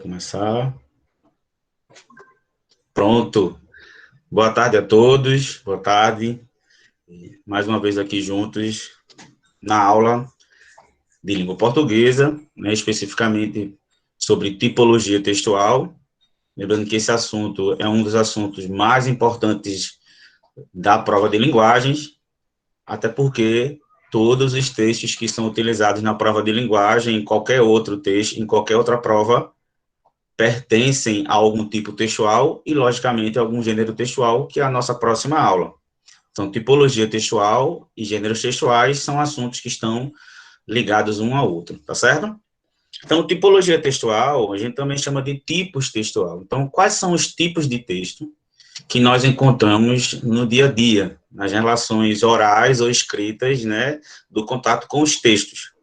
Começar. Pronto. Boa tarde a todos. Boa tarde. Mais uma vez aqui juntos na aula de língua portuguesa, né, especificamente sobre tipologia textual. Lembrando que esse assunto é um dos assuntos mais importantes da prova de linguagens, até porque todos os textos que são utilizados na prova de linguagem, em qualquer outro texto, em qualquer outra prova, pertencem a algum tipo textual e, logicamente, a algum gênero textual, que é a nossa próxima aula. Então, tipologia textual e gêneros textuais são assuntos que estão ligados um ao outro, tá certo? Então, tipologia textual, a gente também chama de tipos textual. Então, quais são os tipos de texto que nós encontramos no dia a dia, nas relações orais ou escritas, né, do contato com os textos?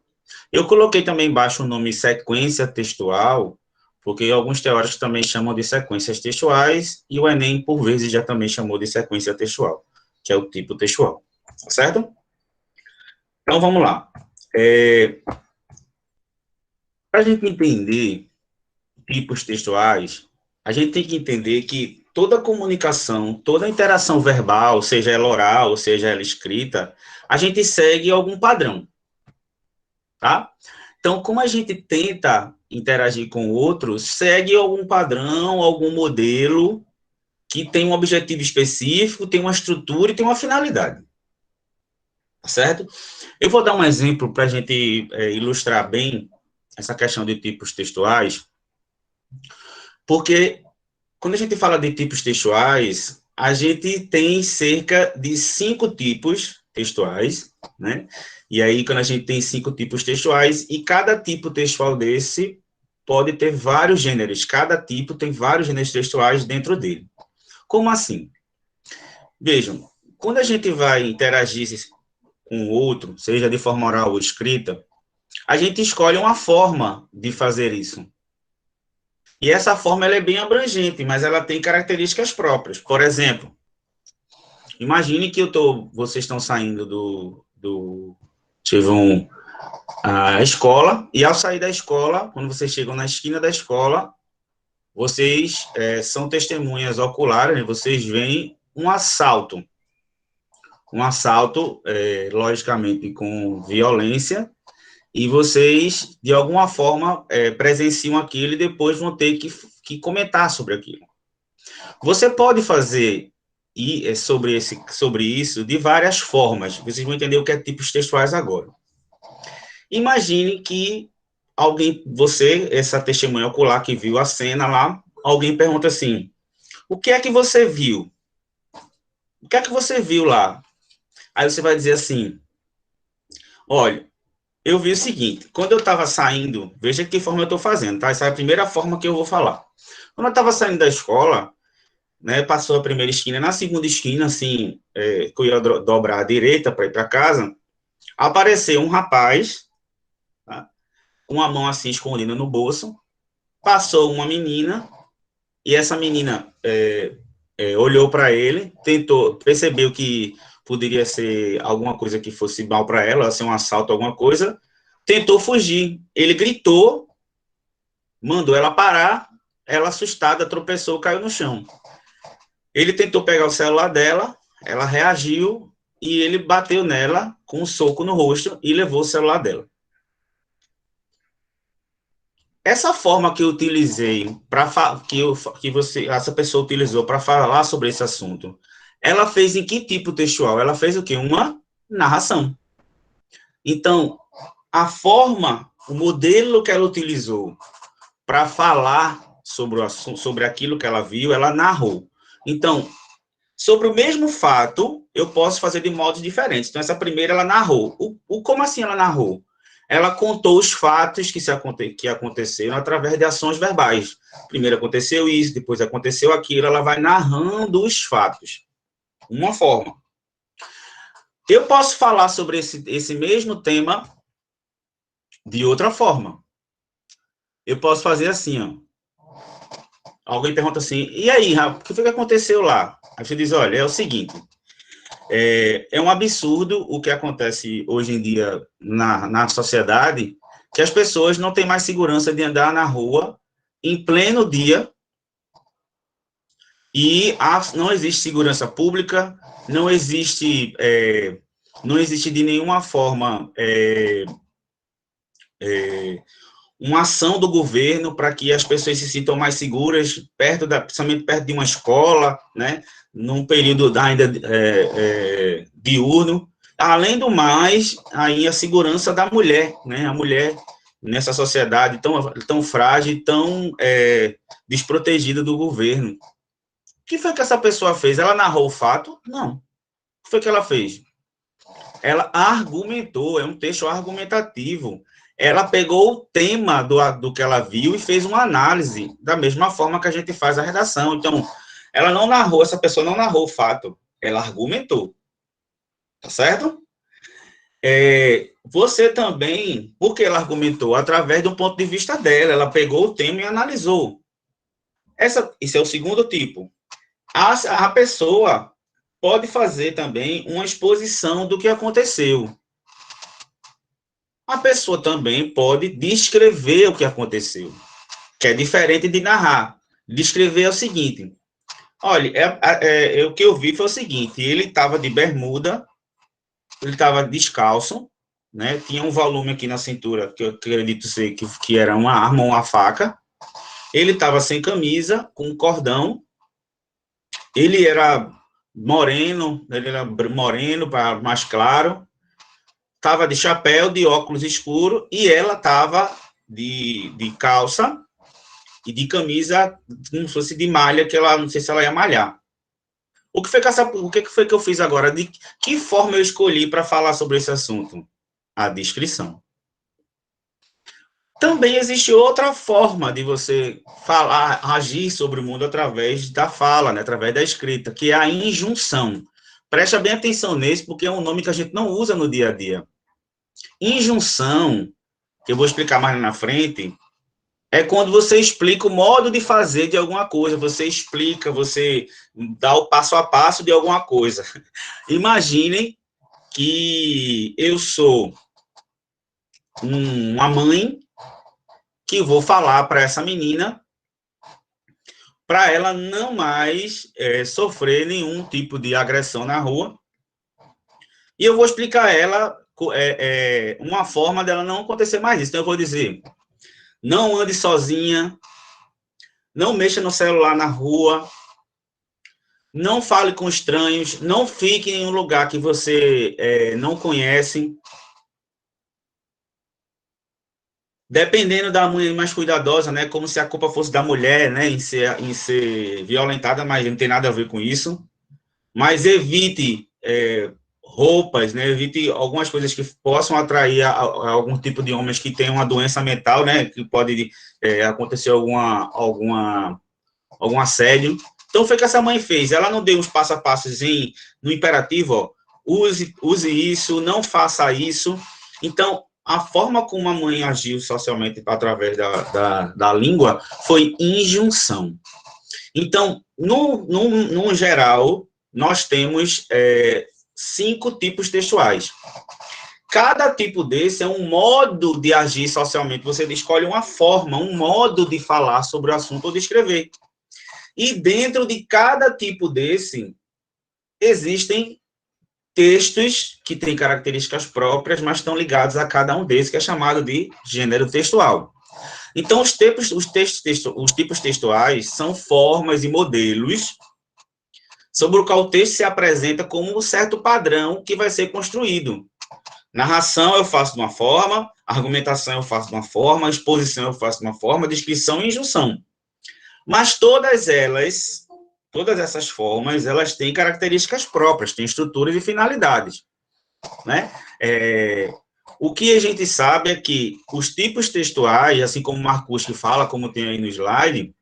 Eu coloquei também embaixo o nome sequência textual, porque alguns teóricos também chamam de sequências textuais, e o Enem, por vezes, já também chamou de sequência textual, que é o tipo textual, tá certo? Então, vamos lá. Para a gente entender tipos textuais, a gente tem que entender que toda comunicação, toda interação verbal, seja ela oral, seja ela escrita, a gente segue algum padrão, tá? Então, como a gente tenta interagir com o outro, segue algum padrão, algum modelo que tem um objetivo específico, tem uma estrutura e tem uma finalidade, tá certo? Eu vou dar um exemplo para a gente ilustrar bem essa questão de tipos textuais, porque quando a gente fala de tipos textuais, a gente tem cerca de 5 tipos textuais, né? E aí, quando a gente tem 5 tipos textuais, e cada tipo textual desse pode ter vários gêneros, cada tipo tem vários gêneros textuais dentro dele. Como assim? Vejam, quando a gente vai interagir com o outro, seja de forma oral ou escrita, a gente escolhe uma forma de fazer isso. E essa forma ela é bem abrangente, mas ela tem características próprias. Por exemplo, imagine que vocês estão saindo a escola, e ao sair da escola, quando vocês chegam na esquina da escola, vocês são testemunhas oculares, né, vocês veem um assalto, logicamente, com violência, e vocês, de alguma forma, presenciam aquilo e depois vão ter que comentar sobre aquilo. Você pode fazer sobre isso de várias formas. Vocês vão entender o que é tipos textuais agora. Imagine que essa testemunha ocular que viu a cena lá, alguém pergunta assim: o que é que você viu? O que é que você viu lá? Aí você vai dizer assim: olha, eu vi o seguinte, quando eu estava saindo, veja que forma eu estou fazendo, tá? Essa é a primeira forma que eu vou falar. Quando eu estava saindo da escola, né, passou a primeira esquina, na segunda esquina, assim, que eu ia dobrar à direita para ir para casa, apareceu um rapaz, tá, com a mão assim escondida no bolso, passou uma menina, e essa menina olhou para ele, percebeu que poderia ser alguma coisa que fosse mal para ela, ser um assalto, alguma coisa, tentou fugir. Ele gritou, mandou ela parar, ela assustada tropeçou, caiu no chão. Ele tentou pegar o celular dela, ela reagiu e ele bateu nela com um soco no rosto e levou o celular dela. Essa forma que eu utilizei, essa pessoa utilizou para falar sobre esse assunto, ela fez em que tipo textual? Ela fez o quê? Uma narração. Então, a forma, o modelo que ela utilizou para falar sobre o assunto, sobre aquilo que ela viu, ela narrou. Então, sobre o mesmo fato, eu posso fazer de modos diferentes. Então, essa primeira, ela narrou. Como assim ela narrou? Ela contou os fatos que aconteceram através de ações verbais. Primeiro aconteceu isso, depois aconteceu aquilo, ela vai narrando os fatos. Uma forma. Eu posso falar sobre esse mesmo tema de outra forma. Eu posso fazer assim, ó. Alguém pergunta assim, e aí, Rafa, o que foi que aconteceu lá? Aí você diz, olha, é o seguinte, é um absurdo o que acontece hoje em dia na sociedade, que as pessoas não têm mais segurança de andar na rua em pleno dia, e não existe segurança pública, não existe, não existe de nenhuma forma uma ação do governo para que as pessoas se sintam mais seguras, principalmente perto de uma escola, né, num período ainda diurno. Além do mais, aí a segurança da mulher, né, a mulher nessa sociedade tão frágil, tão desprotegida do governo. O que foi que essa pessoa fez? Ela narrou o fato? Não. O que foi que ela fez? Ela argumentou, é um texto argumentativo. Ela pegou o tema do que ela viu e fez uma análise, da mesma forma que a gente faz a redação. Então, ela não narrou, essa pessoa não narrou o fato, ela argumentou. Tá certo? Você também, porque ela argumentou através do ponto de vista dela, ela pegou o tema e analisou. Esse é o segundo tipo. A pessoa pode fazer também uma exposição do que aconteceu. A pessoa também pode descrever o que aconteceu, que é diferente de narrar. Descrever é o seguinte: olha, o que eu vi foi o seguinte: ele estava de bermuda, ele estava descalço, né? Tinha um volume aqui na cintura, que eu acredito ser que era uma arma ou uma faca. Ele estava sem camisa, com um cordão. Ele era moreno, mais claro. Estava de chapéu, de óculos escuro, e ela estava de calça e de camisa, como se fosse de malha, que ela não sei se ela ia malhar. O que foi que eu fiz agora? De que forma eu escolhi para falar sobre esse assunto? A descrição. Também existe outra forma de você falar, agir sobre o mundo através da fala, né, através da escrita, que é a injunção. Presta bem atenção nesse, porque é um nome que a gente não usa no dia a dia. Injunção, que eu vou explicar mais na frente, é quando você explica o modo de fazer de alguma coisa, você explica, você dá o passo a passo de alguma coisa. Imaginem que eu sou uma mãe que vou falar para essa menina para ela não mais sofrer nenhum tipo de agressão na rua. E eu vou explicar a ela uma forma dela não acontecer mais isso. Então, eu vou dizer: não ande sozinha, não mexa no celular na rua, não fale com estranhos, não fique em um lugar que você não conhece. Dependendo da mãe mais cuidadosa, né, como se a culpa fosse da mulher, né, em ser violentada, mas não tem nada a ver com isso. Mas evite roupas, né, evite algumas coisas que possam atrair a algum tipo de homens que tenham uma doença mental, né, que pode acontecer algum assédio. Então, foi o que essa mãe fez. Ela não deu os passo a passos no imperativo, ó, use isso, não faça isso. Então, a forma como a mãe agiu socialmente através da língua foi injunção. Então, no geral, nós temos 5 tipos textuais. Cada tipo desse é um modo de agir socialmente. Você escolhe uma forma, um modo de falar sobre o assunto ou de escrever. E dentro de cada tipo desse, existem textos que têm características próprias, mas estão ligados a cada um desses, que é chamado de gênero textual. Então, os tipos textuais são formas e modelos sobre o qual o texto se apresenta como um certo padrão que vai ser construído. Narração eu faço de uma forma, argumentação eu faço de uma forma, exposição eu faço de uma forma, descrição e injunção. Mas todas essas formas, elas têm características próprias, têm estruturas e finalidades, né? O que a gente sabe é que os tipos textuais, assim como o Marcus fala, como tem aí no slide,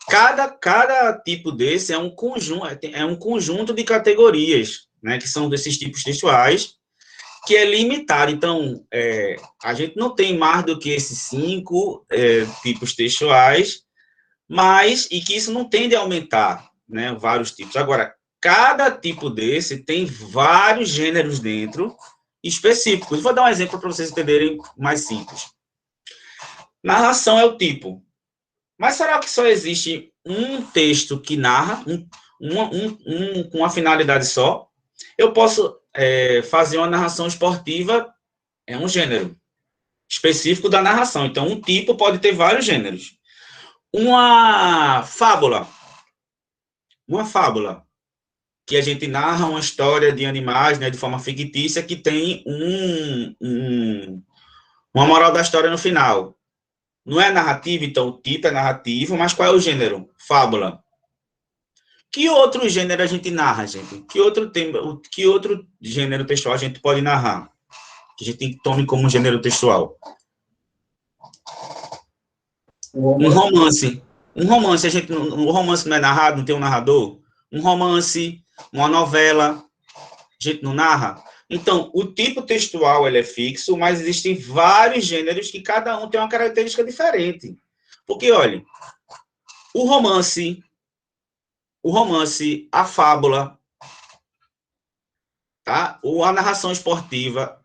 cada tipo desse é um conjunto de categorias, né, que são desses tipos textuais, que é limitado. Então, a gente não tem mais do que esses 5 tipos textuais, e que isso não tende a aumentar, né, vários tipos. Agora, cada tipo desse tem vários gêneros dentro específicos. Vou dar um exemplo para vocês entenderem mais simples. Narração é o tipo. Mas será que só existe um texto que narra, com uma finalidade só? Eu posso fazer uma narração esportiva, é um gênero específico da narração. Então, um tipo pode ter vários gêneros. Uma fábula, que a gente narra uma história de animais, né, de forma fictícia, que tem uma moral da história no final. Não é narrativo, então o tipo é narrativo, mas qual é o gênero? Fábula. Que outro gênero a gente narra, gente? Que outro gênero textual a gente pode narrar? Que a gente tome como gênero textual? Um romance. Um romance, um romance não é narrado, não tem um narrador? Um romance, uma novela, a gente não narra? Então, o tipo textual ele é fixo, mas existem vários gêneros que cada um tem uma característica diferente. Porque, olha, o romance, a fábula, tá? Ou a narração esportiva,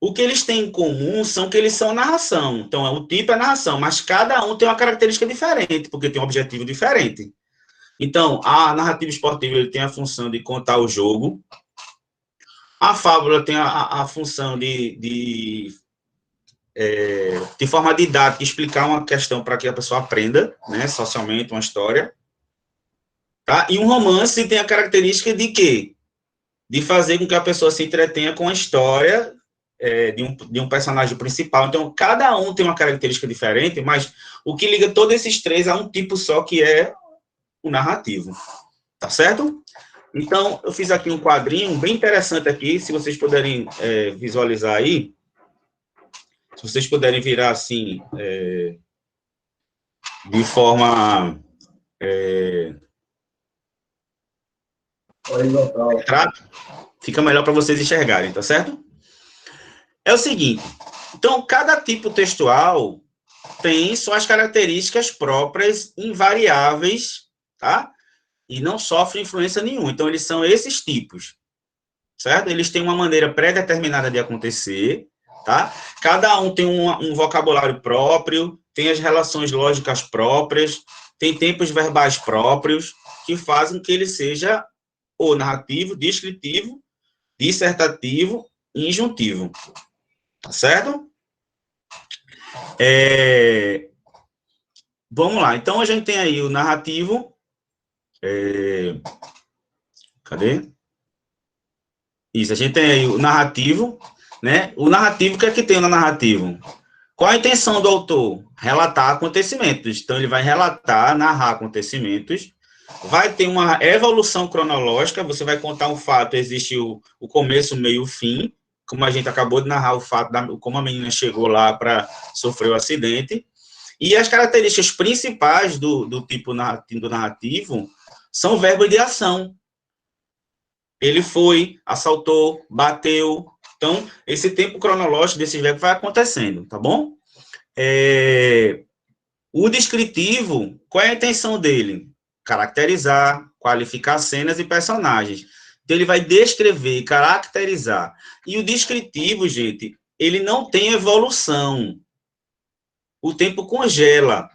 o que eles têm em comum são que eles são narração. Então, o tipo é narração, mas cada um tem uma característica diferente, porque tem um objetivo diferente. Então, a narrativa esportiva ele tem a função de contar o jogo, a fábula tem a função de forma didática, explicar uma questão para que a pessoa aprenda, né, socialmente, uma história. Tá? E um romance tem a característica de quê? De fazer com que a pessoa se entretenha com a história de um personagem principal. Então, cada um tem uma característica diferente, mas o que liga todos esses três a um tipo só, que é o narrativo. Tá certo? Então, eu fiz aqui um quadrinho bem interessante aqui, se vocês puderem visualizar aí, se vocês puderem virar assim, de forma fica melhor para vocês enxergarem, tá certo? É o seguinte, então, cada tipo textual tem suas características próprias, invariáveis, tá? E não sofre influência nenhuma. Então, eles são esses tipos, certo? Eles têm uma maneira pré-determinada de acontecer, tá? Cada um tem um vocabulário próprio, tem as relações lógicas próprias, tem tempos verbais próprios, que fazem que ele seja o narrativo, descritivo, dissertativo e injuntivo. Tá certo? Vamos lá. Então, a gente tem aí o narrativo. Cadê? Isso, a gente tem aí o narrativo, né? O narrativo, o que é que tem no narrativo? Qual a intenção do autor? Relatar acontecimentos. Então, ele vai relatar, narrar acontecimentos. Vai ter uma evolução cronológica, você vai contar um fato, existe o começo, o meio e o fim, como a gente acabou de narrar o fato, como a menina chegou lá para sofrer o acidente. E as características principais do tipo narrativo são verbos de ação. Ele foi, assaltou, bateu. Então, esse tempo cronológico desses verbos vai acontecendo, tá bom? O descritivo, qual é a intenção dele? Caracterizar, qualificar cenas e personagens. Então, ele vai descrever, caracterizar. E o descritivo, gente, ele não tem evolução. O tempo congela.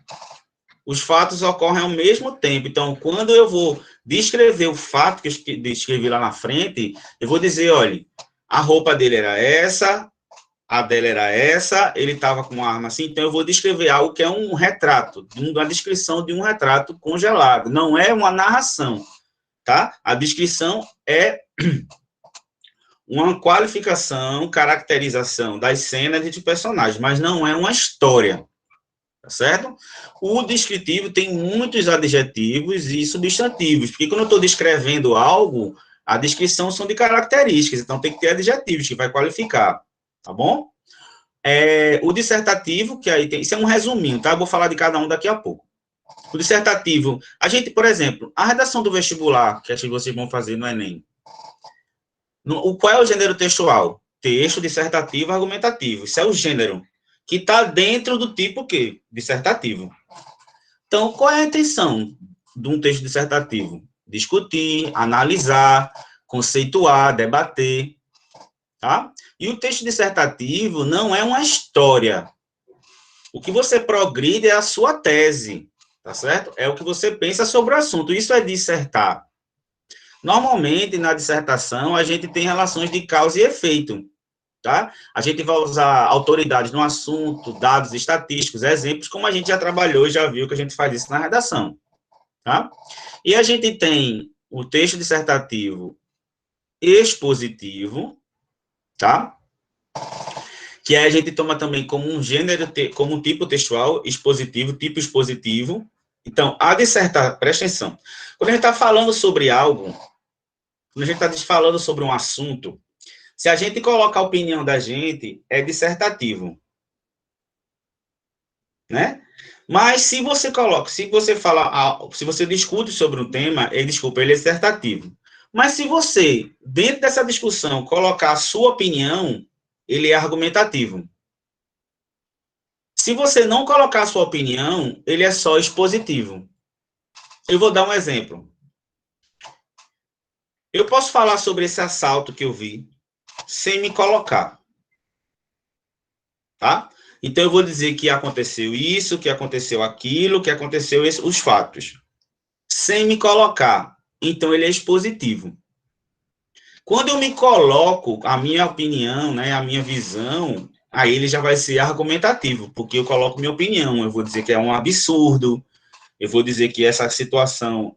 Os fatos ocorrem ao mesmo tempo. Então, quando eu vou descrever o fato que eu descrevi lá na frente, eu vou dizer, olha, a roupa dele era essa, a dela era essa, ele estava com uma arma assim, então eu vou descrever algo que é um retrato, uma descrição de um retrato congelado, não é uma narração, tá? A descrição é uma qualificação, caracterização das cenas e de personagens, mas não é uma história, tá certo? O descritivo tem muitos adjetivos e substantivos, porque quando eu estou descrevendo algo, a descrição são de características, então tem que ter adjetivos que vai qualificar, tá bom? O dissertativo, que aí tem, isso é um resuminho, tá? Eu vou falar de cada um daqui a pouco. O dissertativo, a gente, por exemplo, a redação do vestibular, que acho que vocês vão fazer no Enem, qual é o gênero textual? Texto, dissertativo, argumentativo. Isso é o gênero, que está dentro do tipo quê? Dissertativo. Então, qual é a intenção de um texto dissertativo? Discutir, analisar, conceituar, debater, tá? E o texto dissertativo não é uma história. O que você progride é a sua tese. tá certo? É o que você pensa sobre o assunto. Isso é dissertar. Normalmente, na dissertação, a gente tem relações de causa e efeito, tá? A gente vai usar autoridades no assunto, dados estatísticos, exemplos, como a gente já trabalhou e já viu que a gente faz isso na redação, tá? E a gente tem o texto dissertativo expositivo, tá? Que a gente toma também como um gênero, como um tipo textual expositivo, tipo expositivo. Então, a dissertar, presta atenção. Quando a gente está falando sobre algo, quando a gente está falando sobre um assunto, se a gente coloca a opinião da gente, é dissertativo, né? Mas se você coloca, se você fala, se você discute sobre um tema, ele é dissertativo. Mas se você, dentro dessa discussão, colocar a sua opinião, ele é argumentativo. Se você não colocar a sua opinião, ele é só expositivo. Eu vou dar um exemplo. Eu posso falar sobre esse assalto que eu vi, sem me colocar, tá? Então, eu vou dizer que aconteceu isso, que aconteceu aquilo, que aconteceu os fatos, sem me colocar. Então, ele é expositivo. Quando eu me coloco, a minha opinião, né, a minha visão, aí ele já vai ser argumentativo, porque eu coloco minha opinião. Eu vou dizer que é um absurdo, eu vou dizer que essa situação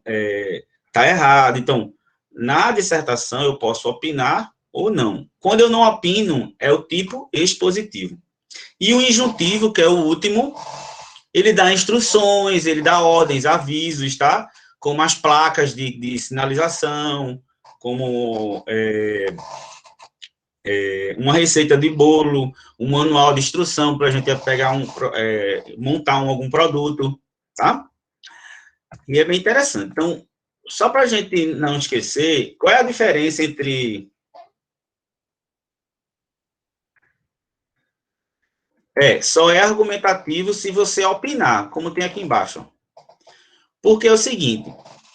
está errada. Então, na dissertação, eu posso opinar ou não. Quando eu não opino, é o tipo expositivo. E o injuntivo, que é o último, ele dá instruções, ele dá ordens, avisos, tá? Como as placas de sinalização, como uma receita de bolo, um manual de instrução para a gente pegar montar algum produto, tá? E é bem interessante. Então, só para a gente não esquecer, qual é a diferença entre... só é argumentativo se você opinar, como tem aqui embaixo. Porque é o seguinte,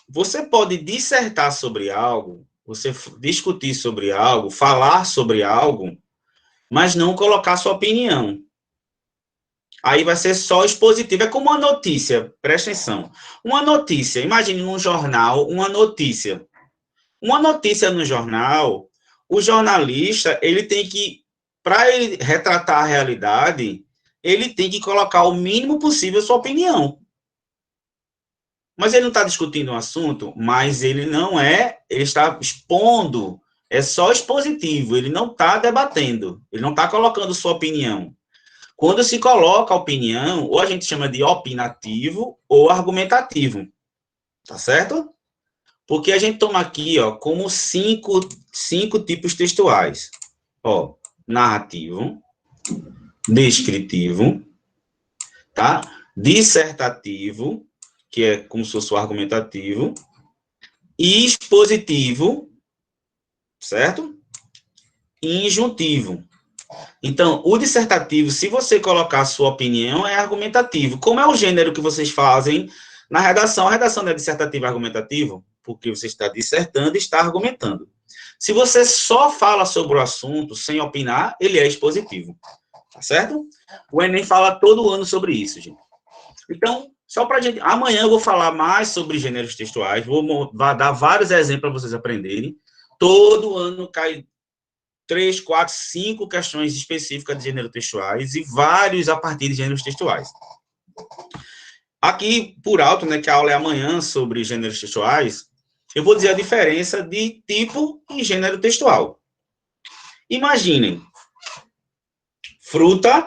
você pode dissertar sobre algo, você discutir sobre algo, falar sobre algo, mas não colocar sua opinião. Aí vai ser só expositivo. É como uma notícia, presta atenção. Uma notícia, imagine num jornal, uma notícia. Uma notícia no jornal, o jornalista, ele tem que, para ele retratar a realidade, ele tem que colocar o mínimo possível sua opinião. Mas ele não está discutindo um assunto, mas ele não ele está expondo, é só expositivo, ele não está debatendo, ele não está colocando sua opinião. Quando se coloca a opinião, ou a gente chama de opinativo ou argumentativo, tá certo? Porque a gente toma aqui, ó, como cinco tipos textuais. Ó, narrativo, descritivo, tá? Dissertativo, que é como se fosse o argumentativo, e expositivo, certo? E injuntivo. Então, o dissertativo, se você colocar a sua opinião, é argumentativo. Como é o gênero que vocês fazem na redação? A redação não é dissertativo e argumentativo, porque você está dissertando e está argumentando. Se você só fala sobre o assunto sem opinar, ele é expositivo. Tá certo? O Enem fala todo ano sobre isso, gente. Então, só para a gente... Amanhã eu vou falar mais sobre gêneros textuais, vou dar vários exemplos para vocês aprenderem. Todo ano cai 3, 4, 5 questões específicas de gêneros textuais e vários a partir de gêneros textuais. Aqui, por alto, né, que a aula é amanhã sobre gêneros textuais, eu vou dizer a diferença de tipo e gênero textual. Imaginem, frutas,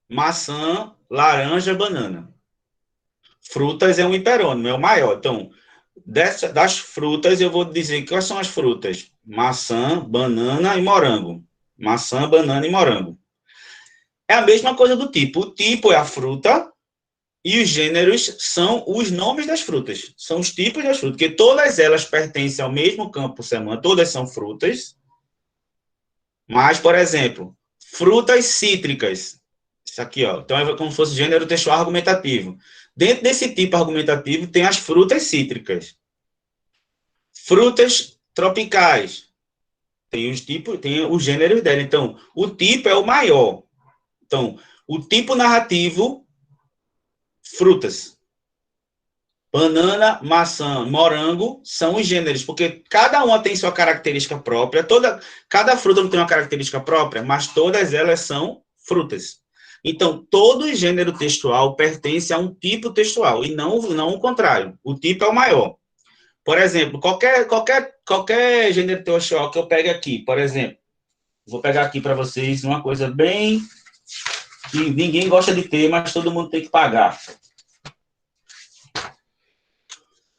maçã, laranja, banana. Frutas é um hiperônimo, é o maior. Então, das frutas, eu vou dizer quais são as frutas. Maçã, banana e morango. Maçã, banana e morango. É a mesma coisa do tipo. O tipo é a fruta e os gêneros são os nomes das frutas. São os tipos das frutas, porque todas elas pertencem ao mesmo campo semântico, todas são frutas. Mas, por exemplo, frutas cítricas. Isso aqui, ó. Então, é como se fosse gênero textual argumentativo. Dentro desse tipo argumentativo, tem as frutas cítricas. Frutas tropicais. Tem os tipos, tem os gêneros dela. Então, o tipo é o maior. Então, O tipo narrativo, frutas. Banana, maçã, morango são os gêneros, porque cada uma tem sua característica própria, cada fruta não tem uma característica própria, mas todas elas são frutas. Então, todo gênero textual pertence a um tipo textual, e não o contrário. O tipo é o maior. Por exemplo, qualquer gênero textual que eu pegue aqui, por exemplo, vou pegar aqui para vocês uma coisa bem que ninguém gosta de ter, mas todo mundo tem que pagar.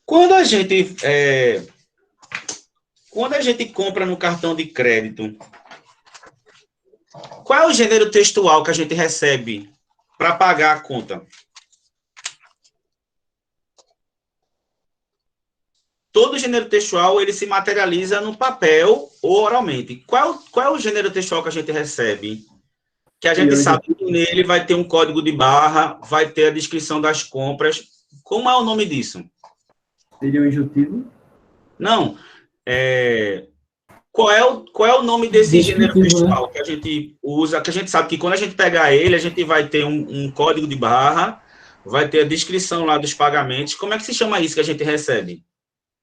Quando a gente compra no cartão de crédito, qual é o gênero textual que a gente recebe para pagar a conta? Todo gênero textual ele se materializa no papel ou oralmente. Qual é o gênero textual que a gente recebe? Que a gente sabe que nele vai ter um código de barra, vai ter a descrição das compras. Como é o nome disso? Seria o injuntivo? Não. Qual é o nome desse gênero textual, né, que a gente usa, que a gente sabe que quando a gente pegar ele, a gente vai ter um código de barra, vai ter a descrição lá dos pagamentos. Como é que se chama isso que a gente recebe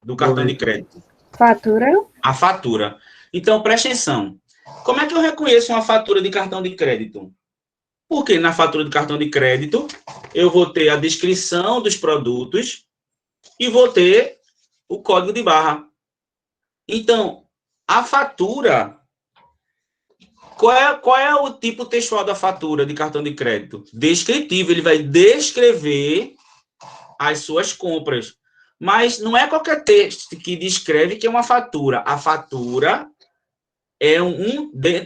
do cartão de crédito? Fatura. A fatura. Então, preste atenção. Como é que eu reconheço uma fatura de cartão de crédito? Porque na fatura de cartão de crédito, eu vou ter a descrição dos produtos e vou ter o código de barra. Então, a fatura, qual é o tipo textual da fatura de cartão de crédito? Descritivo, ele vai descrever as suas compras. Mas não é qualquer texto que descreve que é uma fatura. A fatura é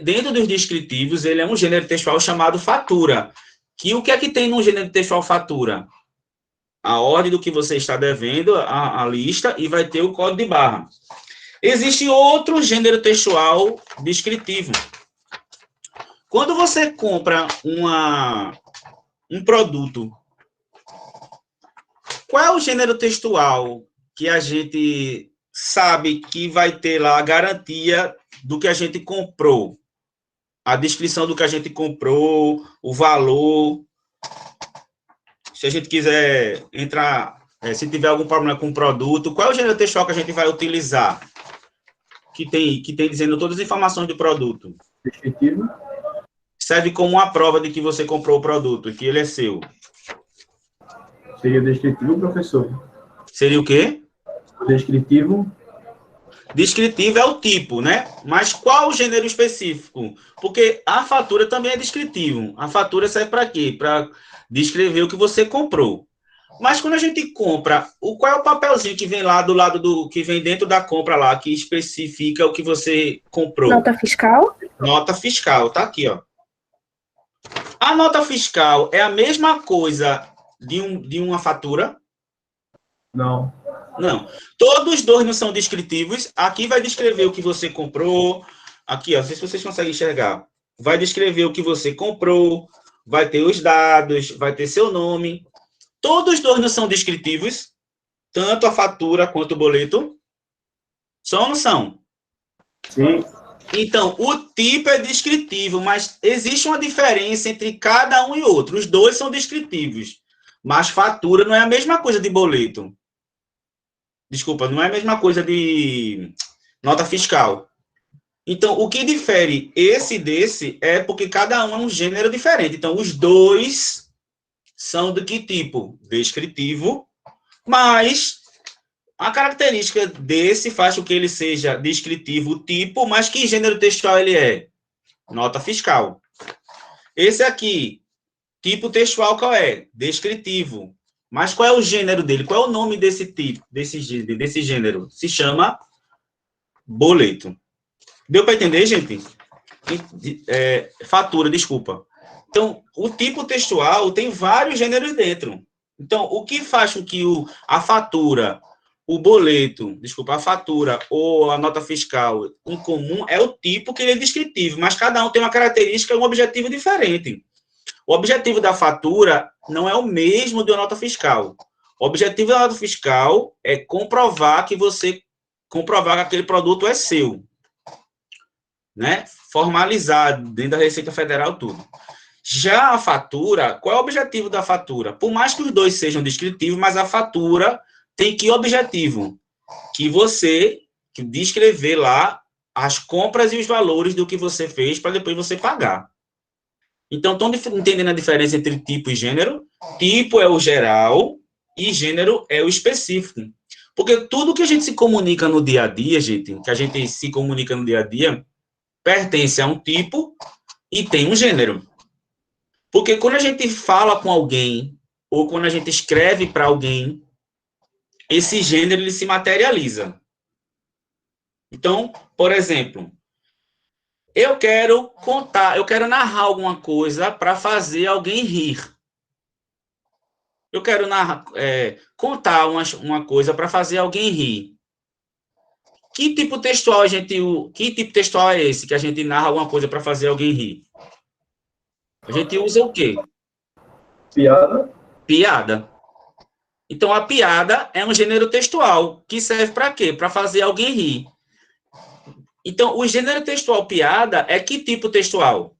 dentro dos descritivos, ele é um gênero textual chamado fatura. Que o que é que tem no gênero textual fatura? A ordem do que você está devendo, a lista, e vai ter o código de barra. Existe outro gênero textual descritivo. Quando você compra um produto, qual é o gênero textual que a gente sabe que vai ter lá a garantia do que a gente comprou? A descrição do que a gente comprou, o valor. Se a gente quiser entrar, se tiver algum problema com o produto, qual é o gênero textual que a gente vai utilizar? Que tem dizendo todas as informações do produto. Descritivo. Serve como uma prova de que você comprou o produto, que ele é seu. Seria descritivo, professor? Seria o quê? Descritivo. Descritivo é o tipo, né? Mas qual o gênero específico? Porque a fatura também é descritivo. A fatura serve para quê? Para descrever o que você comprou. Mas quando a gente compra, qual é o papelzinho que vem lá do lado que vem dentro da compra lá, que especifica o que você comprou? Nota fiscal? Nota fiscal, tá aqui, ó. A nota fiscal é a mesma coisa de uma fatura? Não. Não. Todos os dois não são descritivos. Aqui vai descrever o que você comprou. Aqui, ó, não sei se vocês conseguem enxergar. Vai descrever o que você comprou, vai ter os dados, vai ter seu nome. Todos os dois não são descritivos, tanto a fatura quanto o boleto. São ou não são? Sim. Então, o tipo é descritivo, mas existe uma diferença entre cada um e outro. Os dois são descritivos, mas fatura não é a mesma coisa de boleto. Desculpa, não é a mesma coisa de nota fiscal. Então, o que difere esse desse é porque cada um é um gênero diferente. Então, os dois são de que tipo? Descritivo, mas a característica desse faz com que ele seja descritivo, tipo, mas que gênero textual ele é? Nota fiscal. Esse aqui, tipo textual qual é? Descritivo. Mas qual é o gênero dele? Qual é o nome desse tipo, desse gênero? Se chama boleto. Deu para entender, gente? Fatura, desculpa. Então, o tipo textual tem vários gêneros dentro. Então, o que faz com que a fatura, o boleto, desculpa, a fatura ou a nota fiscal em comum é o tipo que ele é descritivo, mas cada um tem uma característica e um objetivo diferente. O objetivo da fatura não é o mesmo da nota fiscal. O objetivo da nota fiscal é comprovar que aquele produto é seu, né? Formalizar dentro da Receita Federal tudo. Já a fatura, qual é o objetivo da fatura? Por mais que os dois sejam descritivos, mas a fatura tem que objetivo? Que você que descrever lá as compras e os valores do que você fez para depois você pagar. Então, estão entendendo a diferença entre tipo e gênero? Tipo é o geral e gênero é o específico. Porque tudo que a gente se comunica no dia a dia, gente, que a gente se comunica no dia a dia, pertence a um tipo e tem um gênero. Porque quando a gente fala com alguém, ou quando a gente escreve para alguém, esse gênero ele se materializa. Então, por exemplo, eu quero contar, eu quero narrar alguma coisa para fazer alguém rir. Eu quero contar uma coisa para fazer alguém rir. Que tipo textual que tipo textual é esse que a gente narra alguma coisa para fazer alguém rir? A gente usa o quê? Piada. Piada. Então a piada é um gênero textual que serve para quê? Para fazer alguém rir. Então o gênero textual piada é que tipo textual?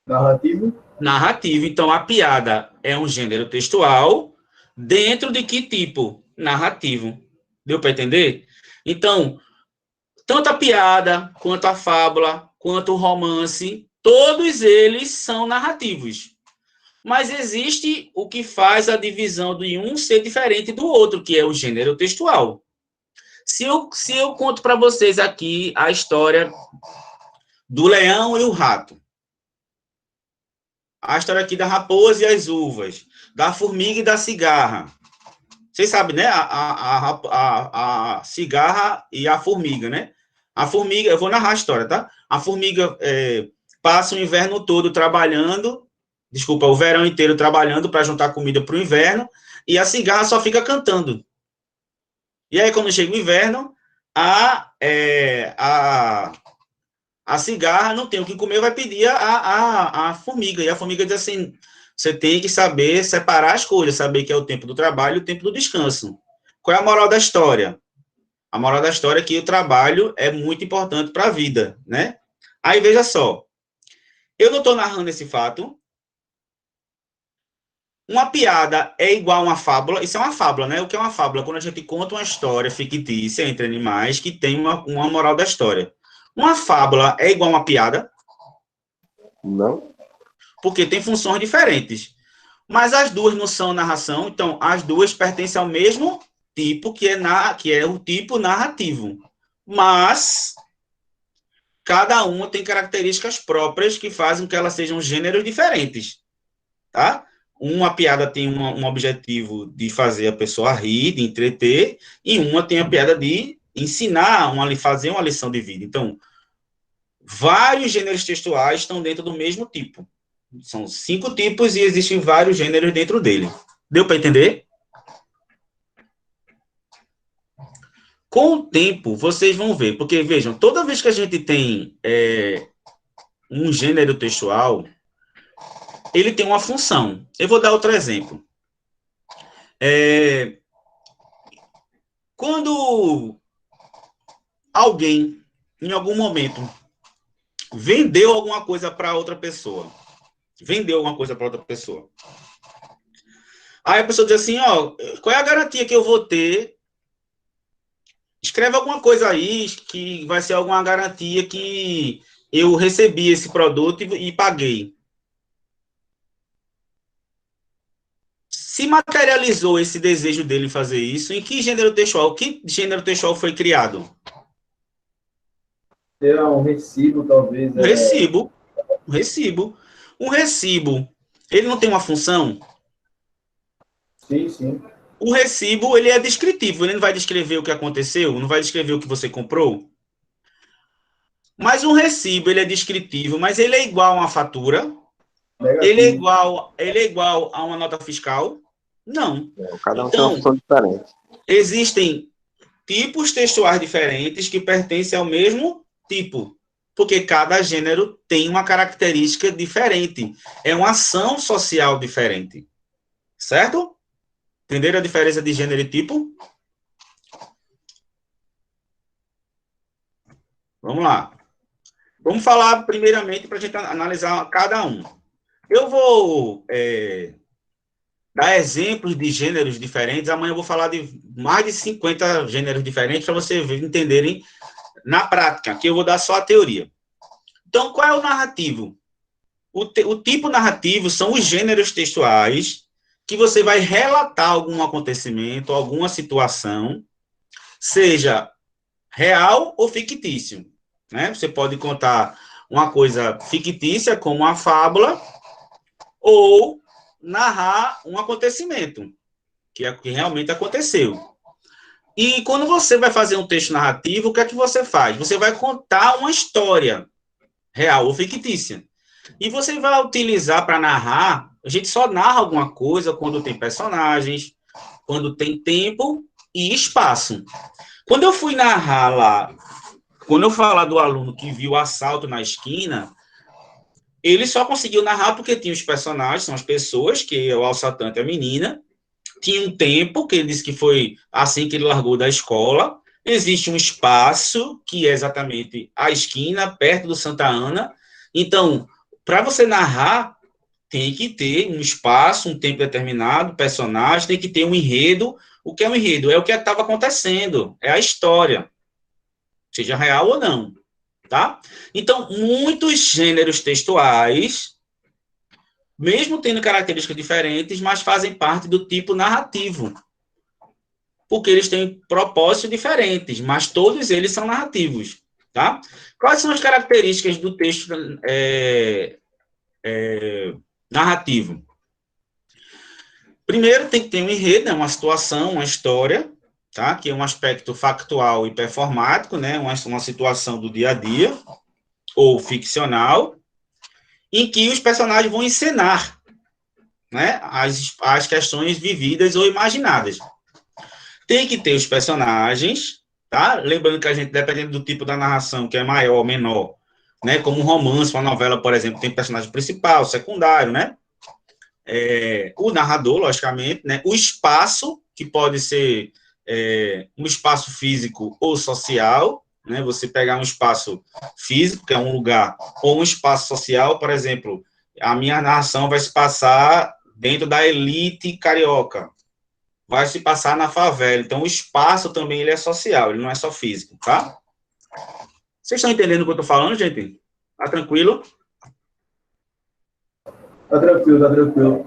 Narrativo. Narrativo. Então a piada é um gênero textual dentro de que tipo? Narrativo. Deu para entender? Então, tanto a piada, quanto a fábula, quanto o romance, todos eles são narrativos. Mas existe o que faz a divisão de um ser diferente do outro, que é o gênero textual. Se eu conto para vocês aqui a história do leão e o rato, a história aqui da raposa e as uvas, da formiga e da cigarra. Vocês sabem, né? A cigarra e a formiga, né? A formiga, eu vou narrar a história, tá? A formiga passa o inverno todo trabalhando, desculpa, o verão inteiro trabalhando para juntar comida para o inverno, e a cigarra só fica cantando. E aí, quando chega o inverno, a cigarra não tem o que comer, vai pedir a formiga. E a formiga diz assim: você tem que saber separar as coisas, saber que é o tempo do trabalho e o tempo do descanso. Qual é a moral da história? A moral da história é que o trabalho é muito importante para a vida, né? Aí veja só, eu não estou narrando esse fato. Uma piada é igual a uma fábula. Isso é uma fábula, né? O que é uma fábula? Quando a gente conta uma história fictícia entre animais que tem uma moral da história. Uma fábula é igual a uma piada? Não? Porque tem funções diferentes. Mas as duas não são narração, então as duas pertencem ao mesmo tipo, que é o tipo narrativo. Mas cada uma tem características próprias que fazem com que elas sejam gêneros diferentes, tá? Uma piada tem um objetivo de fazer a pessoa rir, de entreter, e uma tem a piada de ensinar, fazer uma lição de vida. Então, vários gêneros textuais estão dentro do mesmo tipo. São 5 tipos e existem vários gêneros dentro dele. Deu para entender? Com o tempo, vocês vão ver, porque vejam, toda vez que a gente tem um gênero textual, ele tem uma função. Eu vou dar outro exemplo. Quando alguém, em algum momento, vendeu alguma coisa para outra pessoa, aí a pessoa diz assim, ó, qual é a garantia que eu vou ter? Escreve alguma coisa aí que vai ser alguma garantia que eu recebi esse produto e paguei. Se materializou esse desejo dele fazer isso, em que gênero textual? Que gênero textual foi criado? Será um recibo, talvez. Um recibo. Um recibo. Um recibo, ele não tem uma função? Sim, sim. O recibo, ele é descritivo, ele não vai descrever o que aconteceu, não vai descrever o que você comprou. Mas um recibo, ele é descritivo, mas ele é igual a uma fatura? Negativo. Ele é igual a uma nota fiscal? Não. Cada um tem uma Então, função diferente. existem tipos textuais diferentes que pertencem ao mesmo tipo, porque cada gênero tem uma característica diferente, é uma ação social diferente, certo? Entenderam a diferença de gênero e tipo? Vamos lá. Vamos falar primeiramente para a gente analisar cada um. Eu vou dar exemplos de gêneros diferentes. Amanhã eu vou falar de mais de 50 gêneros diferentes para vocês entenderem na prática. Aqui eu vou dar só a teoria. Então, qual é o narrativo? O tipo narrativo são os gêneros textuais que você vai relatar algum acontecimento, alguma situação, seja real ou fictício. Né? Você pode contar uma coisa fictícia, como uma fábula, ou narrar um acontecimento, que é o que realmente aconteceu. E quando você vai fazer um texto narrativo, o que é que você faz? Você vai contar uma história real ou fictícia. E você vai utilizar para narrar, a gente só narra alguma coisa quando tem personagens, quando tem tempo e espaço. Quando eu fui narrar lá, quando eu falar do aluno que viu o assalto na esquina, ele só conseguiu narrar porque tinha os personagens, são as pessoas, que o assaltante é a menina, tinha um tempo, que ele disse que foi assim que ele largou da escola, existe um espaço, que é exatamente a esquina, perto do Santa Ana. Então, para você narrar, tem que ter um espaço, um tempo determinado, personagem, tem que ter um enredo. O que é um enredo? É o que estava acontecendo, é a história, seja real ou não, tá? Então, muitos gêneros textuais, mesmo tendo características diferentes, mas fazem parte do tipo narrativo, porque eles têm propósitos diferentes, mas todos eles são narrativos, tá? Quais são as características do texto narrativo? Primeiro, tem que ter um enredo, né, uma situação, uma história, tá? Que é um aspecto factual e performático, né? Uma situação do dia a dia, ou ficcional, em que os personagens vão encenar, né, as questões vividas ou imaginadas. Tem que ter os personagens, tá? Lembrando que a gente, dependendo do tipo da narração, que é maior ou menor, né? Como um romance, uma novela, por exemplo, tem personagem principal, secundário, né? O narrador, logicamente, né? O espaço, que pode ser um espaço físico ou social, né? Você pegar um espaço físico, que é um lugar, ou um espaço social, por exemplo, a minha narração vai se passar dentro da elite carioca, vai se passar na favela. Então, o espaço também ele é social, ele não é só físico, tá? Vocês estão entendendo o que eu estou falando, gente? Tá tranquilo? Tá tranquilo, tá tranquilo.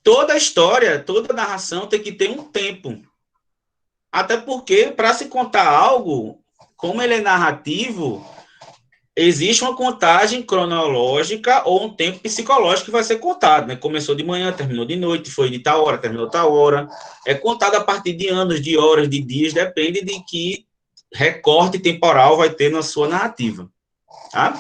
Toda história, toda narração tem que ter um tempo. Até porque, para se contar algo, como ele é narrativo, existe uma contagem cronológica ou um tempo psicológico que vai ser contado, né? Começou de manhã, terminou de noite, foi de tal hora, terminou tal hora. É contado a partir de anos, de horas, de dias, depende de que recorte temporal vai ter na sua narrativa, tá?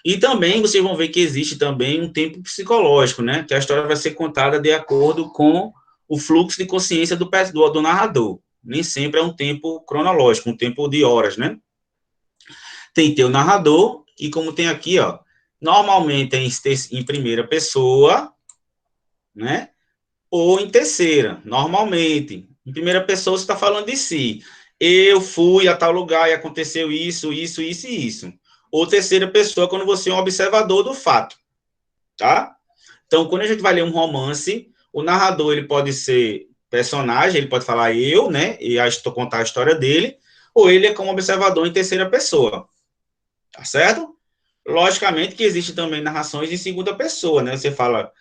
E também vocês vão ver que existe também um tempo psicológico, né? Que a história vai ser contada de acordo com o fluxo de consciência do narrador. Nem sempre é um tempo cronológico, um tempo de horas, né? Tem que ter o narrador, e como tem aqui, ó, normalmente é em primeira pessoa, né? Ou em terceira, normalmente. Em primeira pessoa, você está falando de si. Eu fui a tal lugar e aconteceu isso, isso, isso e isso. Ou terceira pessoa, quando você é um observador do fato, tá? Então, quando a gente vai ler um romance, o narrador, ele pode ser personagem, ele pode falar eu, né? E contar a história dele, ou ele é como observador em terceira pessoa. Tá certo? Logicamente que existe também narrações em segunda pessoa, né? Você fala,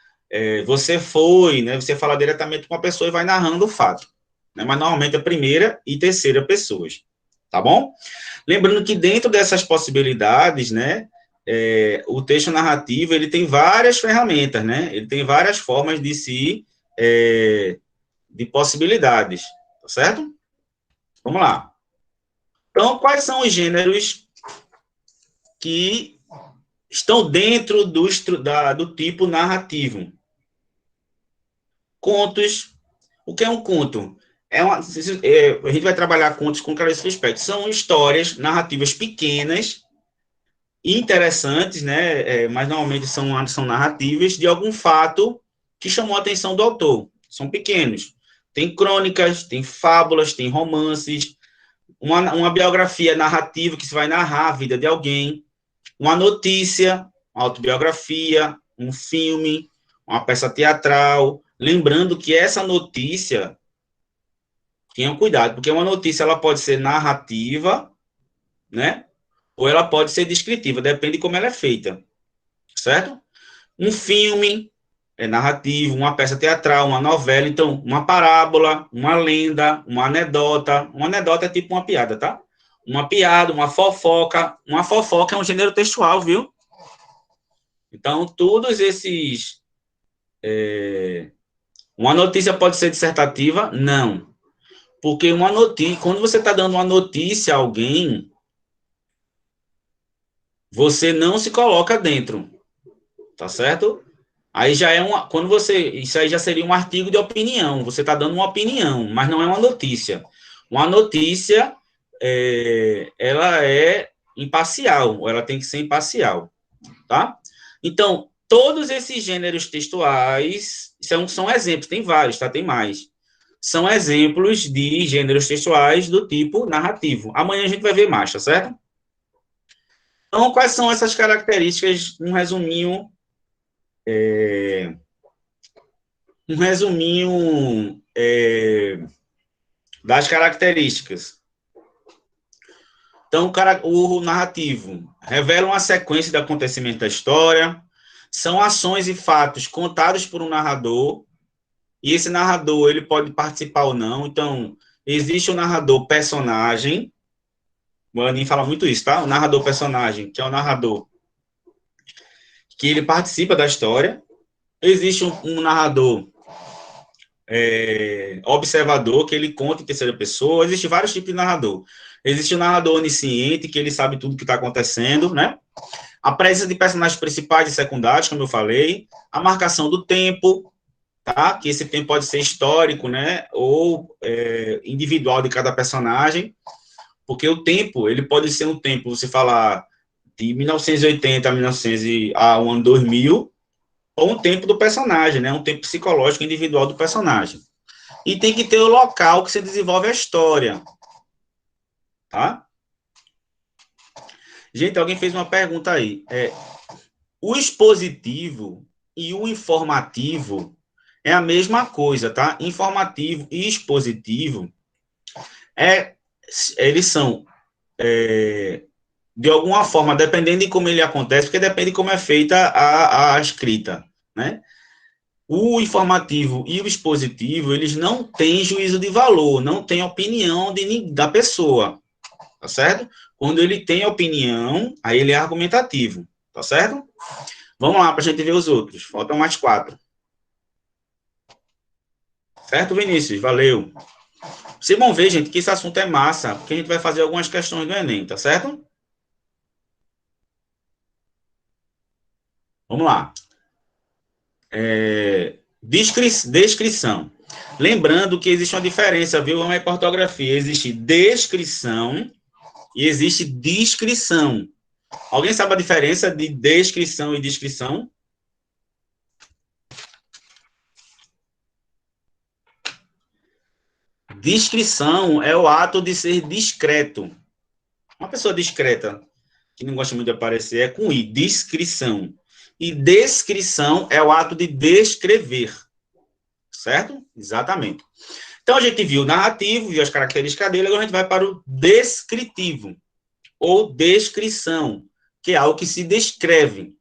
você foi, né? Você fala diretamente com a pessoa e vai narrando o fato. Né? Mas normalmente é primeira e terceira pessoas. Tá bom? Lembrando que dentro dessas possibilidades, né? O texto narrativo, ele tem várias ferramentas, né? Ele tem várias formas de possibilidades. Tá certo? Vamos lá. Então, quais são os gêneros que estão dentro do tipo narrativo? Contos. O que é um conto? A gente vai trabalhar contos com características aspectos. São histórias narrativas pequenas, interessantes, né? Mas normalmente são narrativas de algum fato que chamou a atenção do autor. São pequenos. Tem crônicas, tem fábulas, tem romances, uma biografia narrativa que se vai narrar a vida de alguém. uma notícia, uma autobiografia, um filme, uma peça teatral. Lembrando que essa notícia, tenham cuidado, porque uma notícia ela pode ser narrativa, né? Ou ela pode ser descritiva, depende de como ela é feita, certo? Um filme é narrativo, uma peça teatral, uma novela, então, uma parábola, uma lenda, uma anedota. Uma anedota é tipo uma piada, tá? Uma piada, uma fofoca. Uma fofoca é um gênero textual, viu? Então, todos esses... Uma notícia pode ser dissertativa? Não. Porque uma notícia, quando você está dando uma notícia a alguém, você não se coloca dentro, tá certo? Aí já é uma, quando você, isso aí já seria um artigo de opinião, você está dando uma opinião, mas não é uma notícia. Uma notícia, ela é imparcial, ou ela tem que ser imparcial, tá? Então, todos esses gêneros textuais são exemplos, tem vários, tá? Tem mais. São exemplos de gêneros textuais do tipo narrativo. Amanhã a gente vai ver mais, tá certo? Então, quais são essas características? Um resuminho das características. Então, o narrativo revela uma sequência de acontecimentos da história, são ações e fatos contados por um narrador, e esse narrador ele pode participar ou não. Então, existe o narrador personagem, o Anin fala muito isso, tá? O narrador personagem, que é o narrador que ele participa da história. Existe um narrador observador, que ele conta em terceira pessoa. Existem vários tipos de narrador. Existe o narrador onisciente, que ele sabe tudo o que está acontecendo, né? A presença de personagens principais e secundários, como eu falei. A marcação do tempo, tá? Que esse tempo pode ser histórico, né? Ou individual de cada personagem. Porque o tempo, ele pode ser um tempo, você falar de 1980 ao ano 2000, ou um tempo do personagem, né? Um tempo psicológico individual do personagem. E tem que ter o local que se desenvolve a história, tá? Gente, alguém fez uma pergunta aí. O expositivo e o informativo é a mesma coisa, tá? Informativo e expositivo eles são de alguma forma, dependendo de como ele acontece, porque depende de como é feita a escrita, né? O informativo e o expositivo, eles não têm juízo de valor, não têm opinião da pessoa, tá certo? Quando ele tem opinião, aí ele é argumentativo, tá certo? Vamos lá para a gente ver os outros. Faltam mais 4. Certo, Vinícius? Valeu. Vocês vão ver, gente, que esse assunto é massa, porque a gente vai fazer algumas questões do Enem, tá certo? Vamos lá. Descrição. Lembrando que existe uma diferença, viu? Vamos para a ortografia. Existe descrição e existe descrição. Alguém sabe a diferença de descrição e descrição? Descrição é o ato de ser discreto. Uma pessoa discreta, que não gosta muito de aparecer, é com I, descrição. E descrição é o ato de descrever. Certo? Exatamente. Então, a gente viu o narrativo, viu as características dele, agora a gente vai para o descritivo, ou descrição, que é algo que se descreve.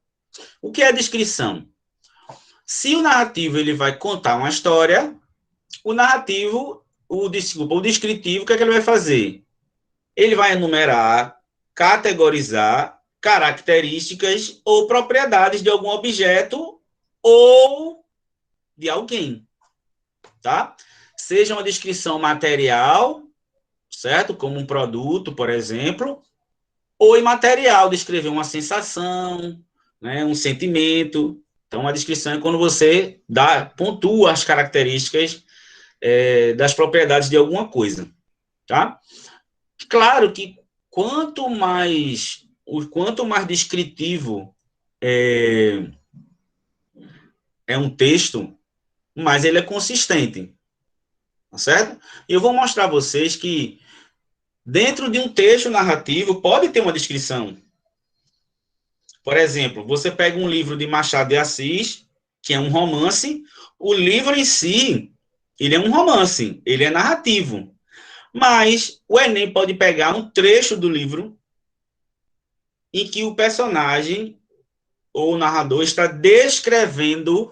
O que é descrição? Se o narrativo ele vai contar uma história, o descritivo, o que é que ele vai fazer? Ele vai enumerar, categorizar características ou propriedades de algum objeto ou de alguém, tá? Seja uma descrição material, certo? Como um produto, por exemplo, ou imaterial, descrever uma sensação, né? Um sentimento. Então, a descrição é quando você pontua as características das propriedades de alguma coisa, tá? Claro que quanto mais descritivo é um texto, mais ele é consistente, tá certo? E eu vou mostrar a vocês que dentro de um texto narrativo pode ter uma descrição. Por exemplo, você pega um livro de Machado de Assis, que é um romance, o livro em si, ele é um romance, ele é narrativo. Mas o Enem pode pegar um trecho do livro em que o personagem ou o narrador está descrevendo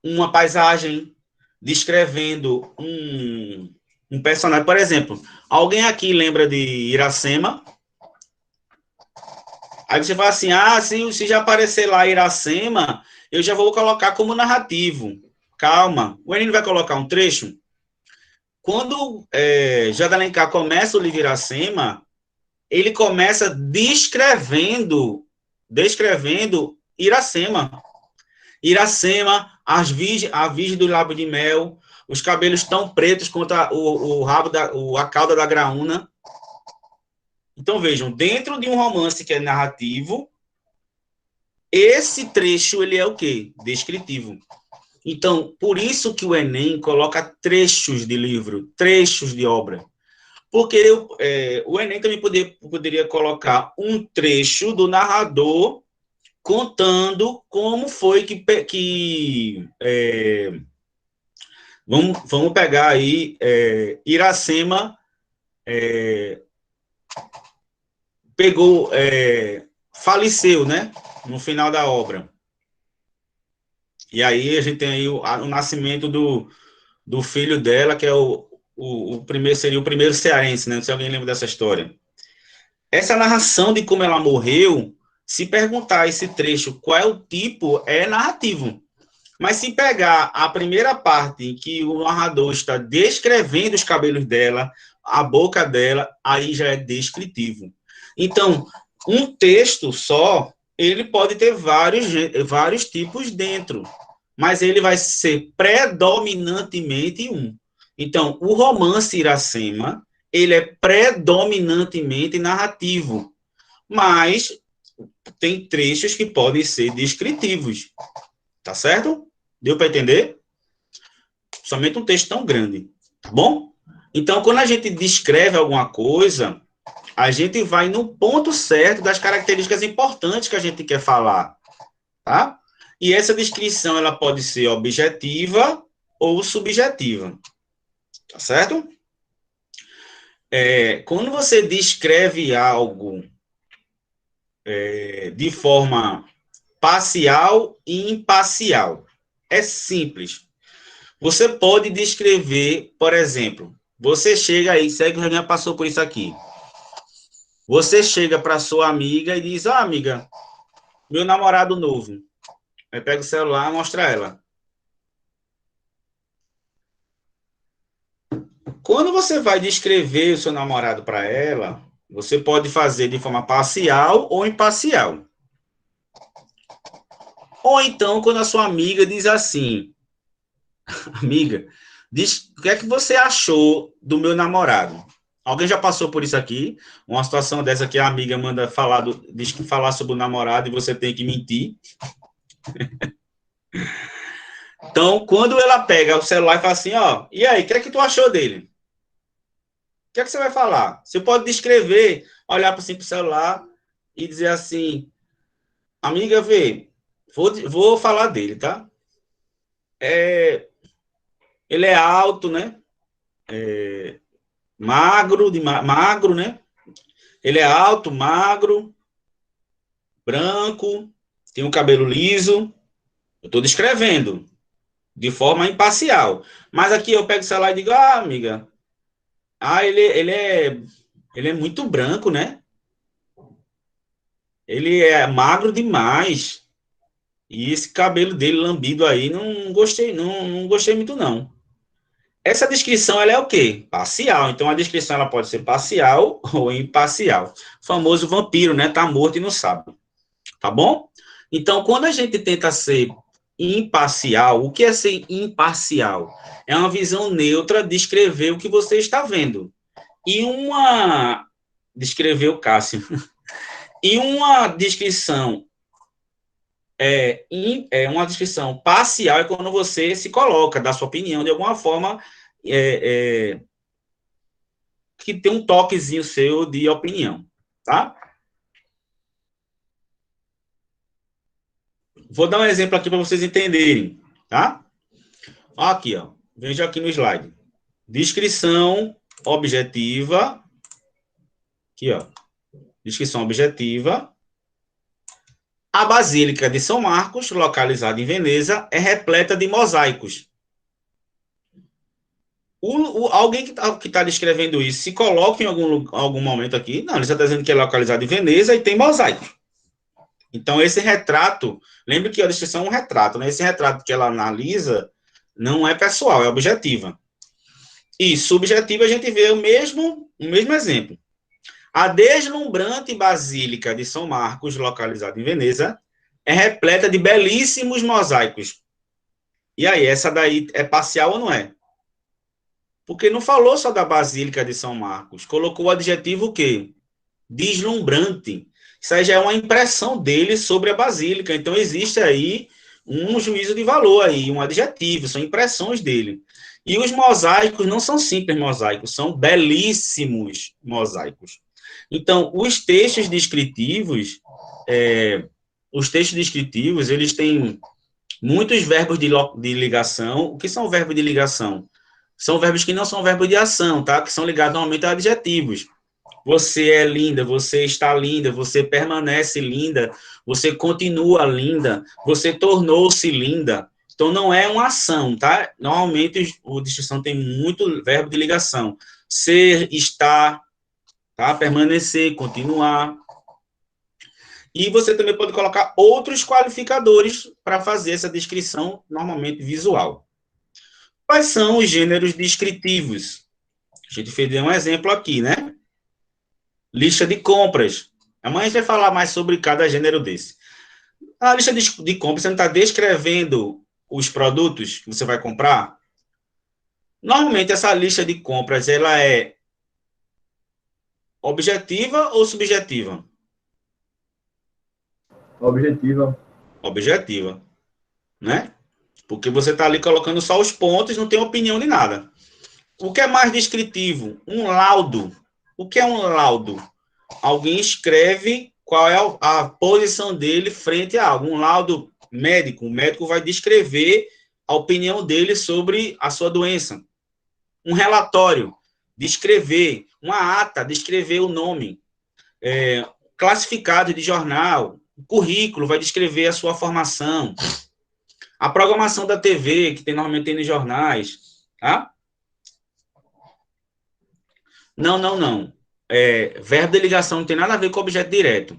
uma paisagem, descrevendo um personagem. Por exemplo, alguém aqui lembra de Iracema? Aí você fala assim, se já aparecer lá Iracema, eu já vou colocar como narrativo. Calma, o Enem vai colocar um trecho. Quando José de Alencar começa o livro Iracema, ele começa descrevendo Iracema. Iracema, a virgem do lábio de mel, os cabelos tão pretos quanto o rabo a cauda da graúna. Então, vejam, dentro de um romance que é narrativo, esse trecho, ele é o quê? Descritivo. Então, por isso que o Enem coloca trechos de livro, trechos de obra. Porque o Enem também poderia colocar um trecho do narrador contando como foi vamos pegar aí Iracema faleceu, né, no final da obra. E aí a gente tem aí o nascimento do filho dela, que é o primeiro, seria o primeiro cearense, né, não sei se alguém lembra dessa história. Essa narração de como ela morreu, se perguntar esse trecho qual é o tipo, é narrativo. Mas se pegar a primeira parte em que o narrador está descrevendo os cabelos dela, a boca dela, aí já é descritivo. Então, um texto só, ele pode ter vários tipos dentro, mas ele vai ser predominantemente um. Então, o romance Iracema, ele é predominantemente narrativo, mas tem trechos que podem ser descritivos, tá certo? Deu para entender? Somente um texto tão grande, tá bom? Então, quando a gente descreve alguma coisa, a gente vai no ponto certo das características importantes que a gente quer falar, tá? E essa descrição, ela pode ser objetiva ou subjetiva, tá certo? Quando você descreve algo de forma parcial e imparcial, é simples. Você pode descrever, por exemplo, você chega aí, segue que já passou por isso aqui. Você chega para sua amiga e diz, amiga, meu namorado novo. Aí pega o celular e mostra ela. Quando você vai descrever o seu namorado para ela, você pode fazer de forma parcial ou imparcial. Ou então, quando a sua amiga diz assim, amiga, diz, o que é que você achou do meu namorado? Alguém já passou por isso aqui? Uma situação dessa que a amiga manda diz que falar sobre o namorado e você tem que mentir. Então, quando ela pega o celular e fala assim, e aí, o que é que tu achou dele? O que é que você vai falar? Você pode descrever, olhar assim para o celular e dizer assim, amiga, vou falar dele, tá? Ele é alto, né? Magro, né? Ele é alto, magro, branco, tem um cabelo liso. Eu estou descrevendo de forma imparcial. Mas aqui eu pego o celular e digo, amiga, ele é muito branco, né? Ele é magro demais. E esse cabelo dele lambido aí, não gostei, não gostei muito, não. Essa descrição, ela é o quê? Parcial. Então, a descrição, ela pode ser parcial ou imparcial. O famoso vampiro, né? Tá morto e não sabe. Tá bom? Então, quando a gente tenta ser imparcial, o que é ser imparcial? É uma visão neutra de descrever o que você está vendo. E descrever o Cássio. E uma descrição uma descrição parcial é quando você se coloca, dá sua opinião de alguma forma que tem um toquezinho seu de opinião, tá? Vou dar um exemplo aqui para vocês entenderem, tá? Aqui, ó. Veja aqui no slide. Descrição objetiva. Aqui, ó. Descrição objetiva. A Basílica de São Marcos, localizada em Veneza, é repleta de mosaicos. Alguém que está descrevendo isso, se coloca em algum momento aqui, não, ele está dizendo que é localizado em Veneza e tem mosaicos. Então, esse retrato, lembre que a descrição é um retrato, né? Esse retrato que ela analisa não é pessoal, é objetiva. E subjetiva, a gente vê o mesmo exemplo. A deslumbrante Basílica de São Marcos, localizada em Veneza, é repleta de belíssimos mosaicos. E aí, essa daí é parcial ou não é? Porque não falou só da Basílica de São Marcos, colocou o adjetivo o quê? Deslumbrante. Isso aí já é uma impressão dele sobre a Basílica. Então, existe aí um juízo de valor aí, um adjetivo, são impressões dele. E os mosaicos não são simples mosaicos, são belíssimos mosaicos. Então, os textos descritivos, eles têm muitos verbos de ligação. O que são verbos de ligação? São verbos que não são verbos de ação, tá? Que são ligados normalmente a adjetivos. Você é linda, você está linda, você permanece linda, você continua linda, você tornou-se linda. Então, não é uma ação, tá? Normalmente, a distinção tem muito verbo de ligação. Ser, estar, tá? Permanecer, continuar. E você também pode colocar outros qualificadores para fazer essa descrição, normalmente visual. Quais são os gêneros descritivos? A gente fez um exemplo aqui, né? Lista de compras. Amanhã a gente vai falar mais sobre cada gênero desse. A lista de compras, você não está descrevendo os produtos que você vai comprar? Normalmente, essa lista de compras, ela é objetiva ou subjetiva? Objetiva. Objetiva, né? Porque você está ali colocando só os pontos, não tem opinião de nada. O que é mais descritivo? Um laudo. O que é um laudo? Alguém escreve qual é a posição dele frente a algo. Um laudo médico. O médico vai descrever a opinião dele sobre a sua doença. Um relatório, descrever. Uma ata, descrever o nome. Classificado de jornal. O currículo vai descrever a sua formação. A programação da TV, que normalmente nos jornais. Tá? Não. Verbo de ligação não tem nada a ver com objeto direto.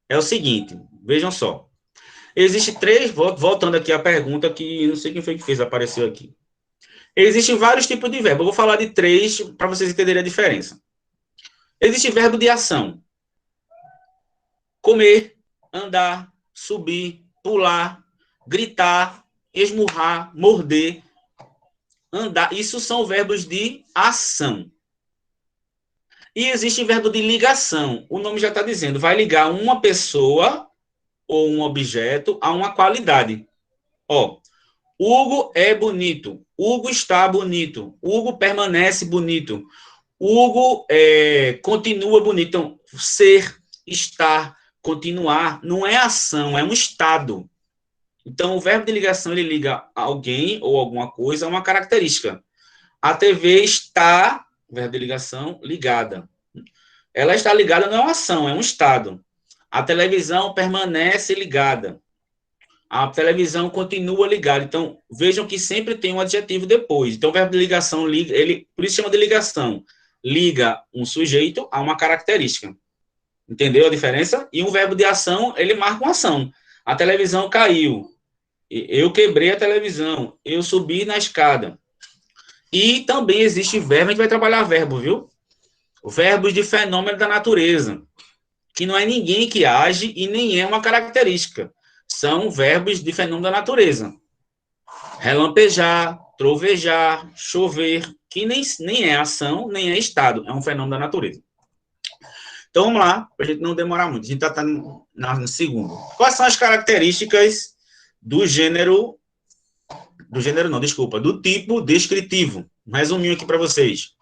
É o seguinte, vejam só. Existem três, voltando aqui à pergunta que não sei quem foi que fez, apareceu aqui. Existem vários tipos de verbo. Eu vou falar de três para vocês entenderem a diferença. Existe verbo de ação. Comer, andar, subir, pular, gritar, esmurrar, morder, andar. Isso são verbos de ação. E existe verbo de ligação. O nome já está dizendo, vai ligar uma pessoa ou um objeto a uma qualidade. Ó, Hugo é bonito. Hugo está bonito. Hugo permanece bonito. Hugo continua bonito. Então, ser, estar, continuar, não é ação, é um estado. Então, o verbo de ligação, ele liga alguém ou alguma coisa a uma característica. A TV está, verbo de ligação, ligada. Ela está ligada, não é uma ação, é um estado. A televisão permanece ligada. A televisão continua ligada. Então, vejam que sempre tem um adjetivo depois. Então, o verbo de ligação, por isso chama de ligação. Liga um sujeito a uma característica. Entendeu a diferença? E um verbo de ação, ele marca uma ação. A televisão caiu. Eu quebrei a televisão. Eu subi na escada. E também existe verbo, a gente vai trabalhar verbo, viu? Verbos de fenômeno da natureza, que não é ninguém que age e nem é uma característica. São verbos de fenômeno da natureza. Relampejar, trovejar, chover, que nem é ação, nem é estado, é um fenômeno da natureza. Então, vamos lá, para a gente não demorar muito. A gente está no segundo. Quais são as características do do tipo descritivo? Um resuminho aqui para vocês.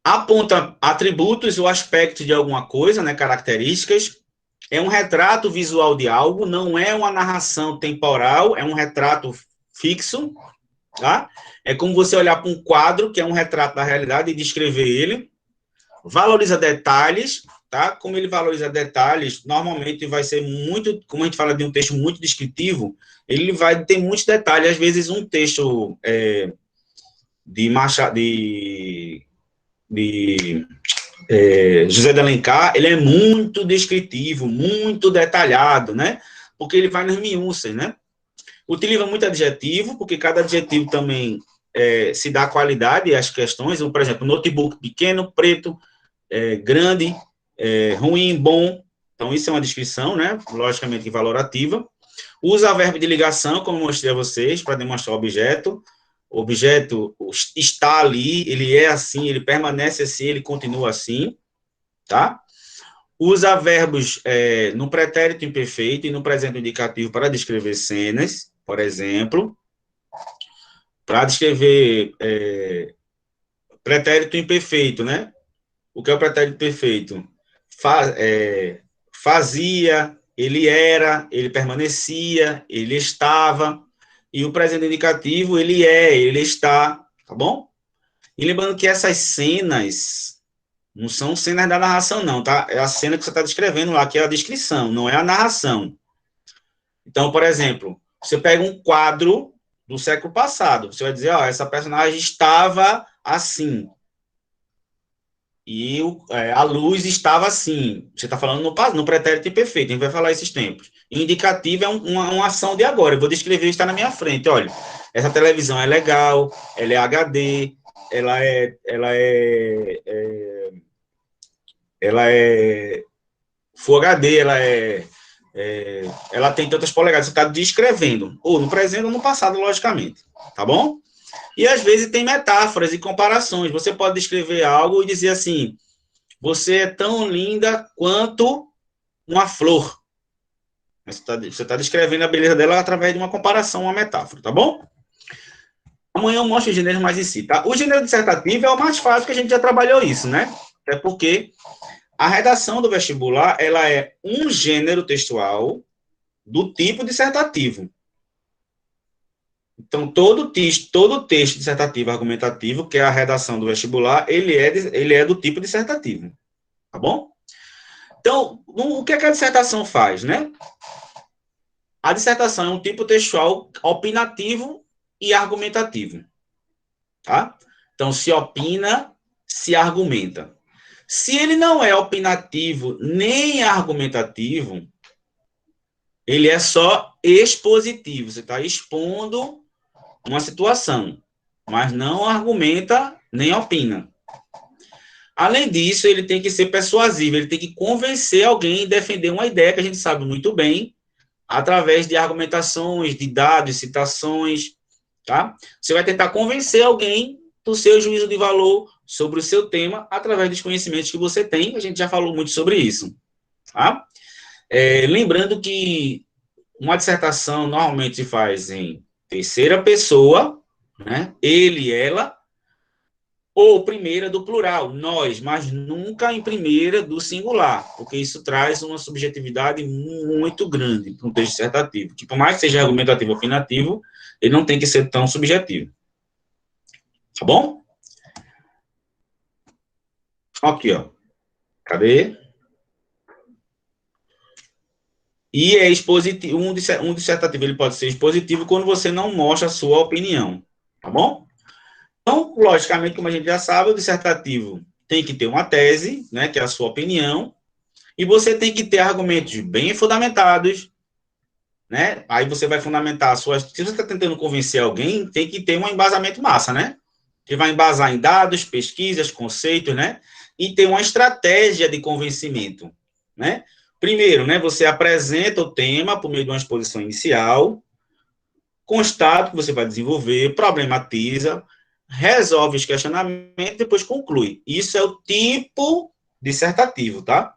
Aponta atributos ou aspectos de alguma coisa, né, características. é um retrato visual de algo, não é uma narração temporal, é um retrato fixo, tá? É como você olhar para um quadro, que é um retrato da realidade, e descrever ele. Valoriza detalhes, tá? Como ele valoriza detalhes, normalmente vai ser muito, como a gente fala de um texto muito descritivo, ele vai ter muitos detalhes. Às vezes, um texto de José de Alencar, ele é muito descritivo, muito detalhado, né? Porque ele vai nas miúças, né? Utiliza muito adjetivo, porque cada adjetivo também se dá qualidade às questões. Por exemplo, notebook pequeno, preto, grande, ruim, bom. Então, isso é uma descrição, né? Logicamente valorativa. Usa verbo de ligação, como eu mostrei a vocês, para demonstrar o objeto. O objeto está ali, ele é assim, ele permanece assim, ele continua assim, tá? Usa verbos no pretérito imperfeito e no presente indicativo para descrever cenas, por exemplo. Para descrever pretérito imperfeito, né? O que é o pretérito perfeito? Fazia, ele era, ele permanecia, ele estava. E o presente indicativo, ele é, ele está, tá bom? E lembrando que essas cenas não são cenas da narração, não, tá? É a cena que você está descrevendo lá, que é a descrição, não é a narração. Então, por exemplo, você pega um quadro do século passado, você vai dizer, ó, essa personagem estava assim, e a luz estava assim. Você está falando no pretérito imperfeito, a gente vai falar esses tempos. Indicativo é uma ação de agora. Eu vou descrever, está na minha frente. Olha, essa televisão é legal, ela é HD, ela é Full HD, ela tem tantas polegadas. Você está descrevendo, ou no presente ou no passado, logicamente. Tá bom? E às vezes tem metáforas e comparações. Você pode descrever algo e dizer assim: você é tão linda quanto uma flor. Você está descrevendo a beleza dela através de uma comparação, uma metáfora, tá bom? Amanhã eu mostro os gêneros mais em si, tá? O gênero dissertativo é o mais fácil, que a gente já trabalhou isso, né? É porque a redação do vestibular, ela é um gênero textual do tipo dissertativo. Então, todo texto dissertativo argumentativo, que é a redação do vestibular, ele é do tipo dissertativo, tá bom? Então, o que a dissertação faz, né? A dissertação é um tipo textual opinativo e argumentativo, tá? Então, se opina, se argumenta. Se ele não é opinativo nem argumentativo, ele é só expositivo. Você está expondo uma situação, mas não argumenta nem opina. Além disso, ele tem que ser persuasivo, ele tem que convencer alguém e defender uma ideia que a gente sabe muito bem, através de argumentações, de dados, citações, tá? Você vai tentar convencer alguém do seu juízo de valor sobre o seu tema, através dos conhecimentos que você tem, a gente já falou muito sobre isso, tá? Lembrando que uma dissertação normalmente se faz em terceira pessoa, né? Ele, ela, ou primeira do plural, nós, mas nunca em primeira do singular, porque isso traz uma subjetividade muito grande para um texto dissertativo, que por mais que seja argumentativo ou opinativo, ele não tem que ser tão subjetivo. Tá bom? Aqui, ó. Cadê? E é expositivo, um dissertativo, ele pode ser expositivo quando você não mostra a sua opinião, tá bom? Então, logicamente, como a gente já sabe, o dissertativo tem que ter uma tese, né, que é a sua opinião, e você tem que ter argumentos bem fundamentados, né? Aí você vai fundamentar a sua... Se você está tentando convencer alguém, tem que ter um embasamento massa, né? Que vai embasar em dados, pesquisas, conceitos, né? E ter uma estratégia de convencimento, né? Primeiro, né, você apresenta o tema por meio de uma exposição inicial, constata o que você vai desenvolver, problematiza, resolve os questionamentos e depois conclui. Isso é o tipo dissertativo, tá?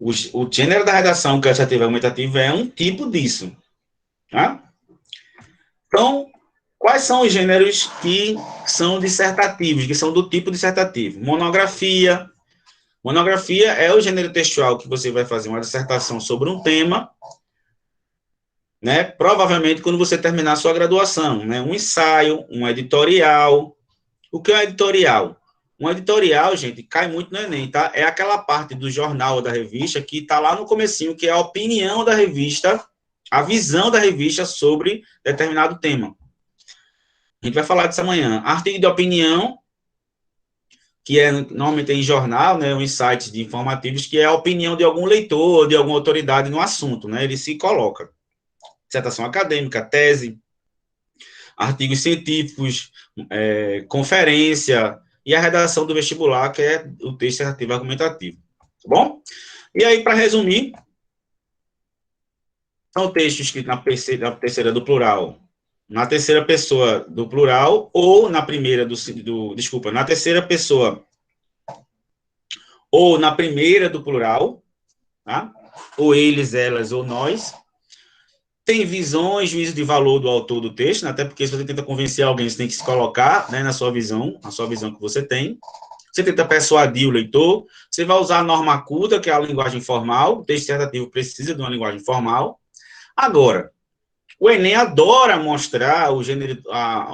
O gênero da redação cansativa e argumentativa é um tipo disso, tá? Então, quais são os gêneros que são dissertativos, que são do tipo dissertativo? Monografia Monografia é o gênero textual que você vai fazer uma dissertação sobre um tema, né? Provavelmente quando você terminar a sua graduação, né? Um ensaio, um editorial. O que é um editorial? Um editorial, gente, cai muito no Enem, tá? É aquela parte do jornal ou da revista que está lá no comecinho, que é a opinião da revista, a visão da revista sobre determinado tema. A gente vai falar disso amanhã. Artigo de opinião, que é normalmente em jornal, né, um site de informativos, que é a opinião de algum leitor, de alguma autoridade no assunto, né? Ele se coloca. Dissertação acadêmica, tese, artigos científicos, conferência, e a redação do vestibular, que é o texto dissertativo argumentativo. Tá bom? E aí, para resumir, são textos escritos na terceira do plural, na terceira pessoa do plural, ou na primeira desculpa, na terceira pessoa, ou na primeira do plural, tá? Ou eles, elas, ou nós. Tem visões, juízo de valor do autor do texto, né? Até porque se você tenta convencer alguém, você tem que se colocar, né, na sua visão, a sua visão que você tem. Você tenta persuadir o leitor, você vai usar a norma culta, que é a linguagem formal, o texto dissertativo precisa de uma linguagem formal. Agora, o Enem adora mostrar o gênero,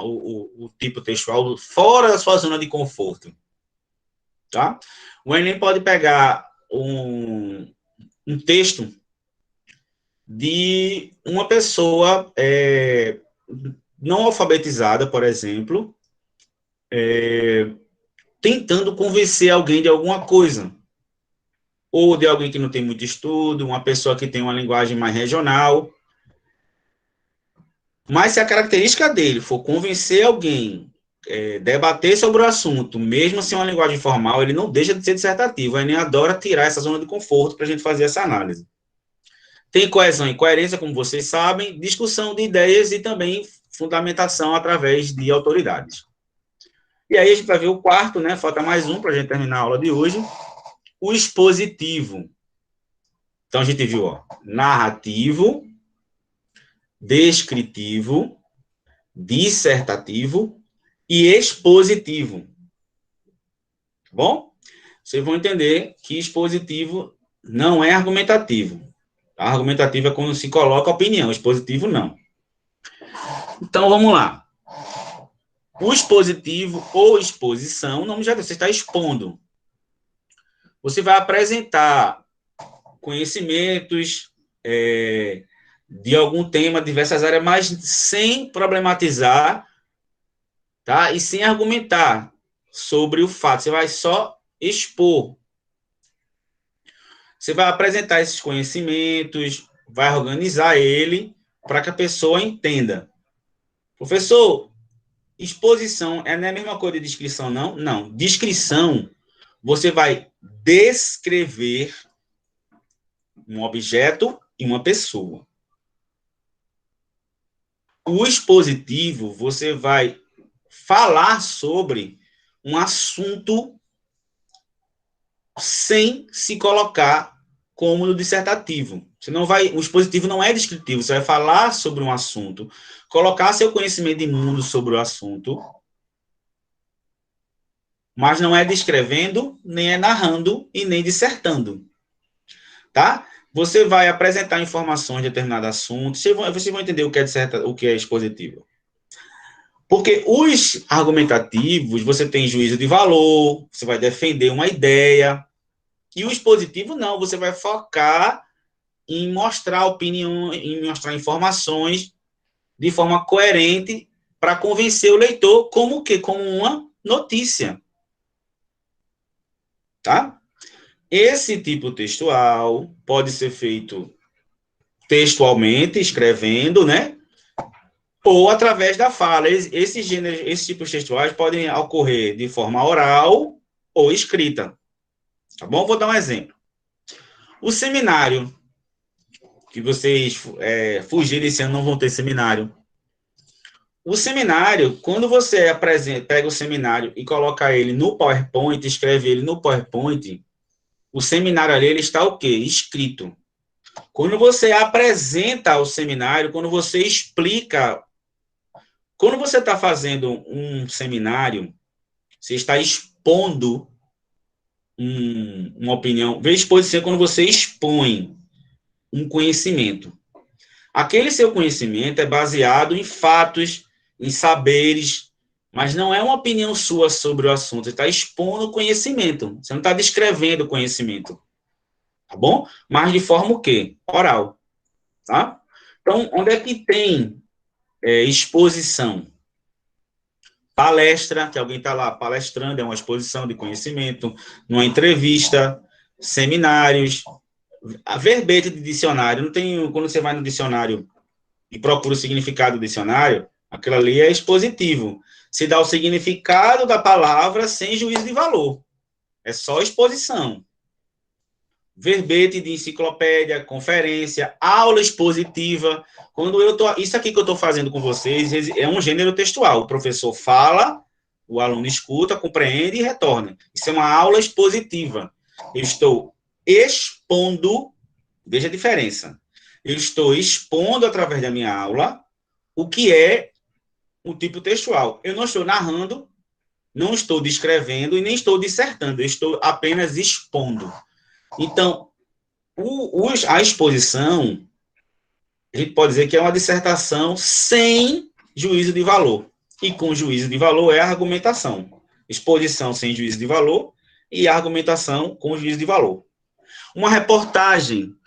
o tipo textual fora da sua zona de conforto, tá? O Enem pode pegar um texto de uma pessoa não alfabetizada, por exemplo, tentando convencer alguém de alguma coisa, ou de alguém que não tem muito estudo, uma pessoa que tem uma linguagem mais regional. Mas se a característica dele for convencer alguém, debater sobre o assunto, mesmo sem uma linguagem formal, ele não deixa de ser dissertativo. A Enem adora tirar essa zona de conforto para a gente fazer essa análise. Tem coesão e coerência, como vocês sabem, discussão de ideias e também fundamentação através de autoridades. E aí a gente vai ver o quarto, né? Falta mais um para a gente terminar a aula de hoje. O expositivo. Então a gente viu, ó, narrativo, descritivo, dissertativo e expositivo. Bom? Vocês vão entender que expositivo não é argumentativo. Argumentativo é quando se coloca opinião, expositivo não. Então, vamos lá. O expositivo ou exposição, o nome já você está expondo. Você vai apresentar conhecimentos de algum tema, diversas áreas, mas sem problematizar, tá? E sem argumentar sobre o fato. Você vai só expor. Você vai apresentar esses conhecimentos, vai organizar ele para que a pessoa entenda. Professor, exposição não é a mesma coisa de descrição, não? Não. Descrição, você vai descrever um objeto e uma pessoa. O expositivo, você vai falar sobre um assunto sem se colocar como no dissertativo. Você não vai, o expositivo não é descritivo, você vai falar sobre um assunto, colocar seu conhecimento de mundo sobre o assunto, mas não é descrevendo, nem é narrando e nem dissertando. Tá? Você vai apresentar informações de determinado assunto, vocês vão entender o que é expositivo. Porque os argumentativos, você tem juízo de valor, você vai defender uma ideia, e o expositivo não, você vai focar em mostrar opinião, em mostrar informações de forma coerente para convencer o leitor como o quê? Como uma notícia. Tá? Esse tipo textual pode ser feito textualmente, escrevendo, né? Ou através da fala. Esses tipos textuais podem ocorrer de forma oral ou escrita. Tá bom? Vou dar um exemplo. O seminário, que vocês fugirem esse ano, não vão ter seminário. O seminário, quando você pega o seminário e coloca ele no PowerPoint, escreve ele no PowerPoint, o seminário ali ele está o quê? Escrito. Quando você apresenta o seminário, quando você explica, quando você está fazendo um seminário, você está expondo uma opinião. Ver exposição é quando você expõe um conhecimento. Aquele seu conhecimento é baseado em fatos, em saberes, mas não é uma opinião sua sobre o assunto. Você está expondo o conhecimento. Você não está descrevendo o conhecimento. Tá bom? Mas de forma o quê? Oral. Tá? Então, onde é que tem exposição? Palestra, que alguém está lá palestrando, é uma exposição de conhecimento, numa entrevista, seminários, a verbete de dicionário, não tem, quando você vai no dicionário e procura o significado do dicionário, aquilo ali é expositivo. Se dá o significado da palavra sem juízo de valor. É só exposição. Verbete de enciclopédia, conferência, aula expositiva. Quando eu tô, isso aqui que eu estou fazendo com vocês é um gênero textual. O professor fala, o aluno escuta, compreende e retorna. Isso é uma aula expositiva. Eu estou expondo, veja a diferença. Eu estou expondo através da minha aula o que é o tipo textual. Eu não estou narrando, não estou descrevendo e nem estou dissertando. Eu estou apenas expondo. Então, a exposição, a gente pode dizer que é uma dissertação sem juízo de valor. E com juízo de valor é a argumentação. Exposição sem juízo de valor e argumentação com juízo de valor. Uma reportagem,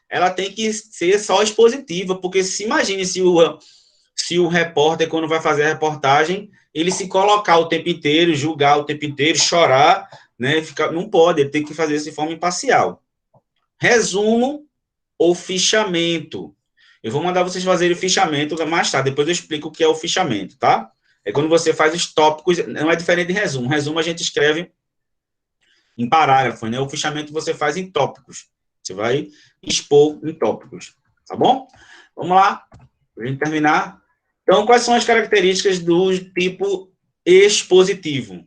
ela tem que ser só expositiva, porque se imagine se o repórter, quando vai fazer a reportagem, ele se colocar o tempo inteiro, julgar o tempo inteiro, chorar, né? Não pode, ele tem que fazer isso de forma imparcial. Resumo ou fichamento. Eu vou mandar vocês fazerem o fichamento mais tarde, depois eu explico o que é o fichamento, tá? É quando você faz os tópicos, não é diferente de resumo. Resumo a gente escreve em parágrafos, né? O fichamento você faz em tópicos. Você vai expor em tópicos, tá bom? Vamos lá, para a gente terminar. Então, quais são as características do tipo expositivo?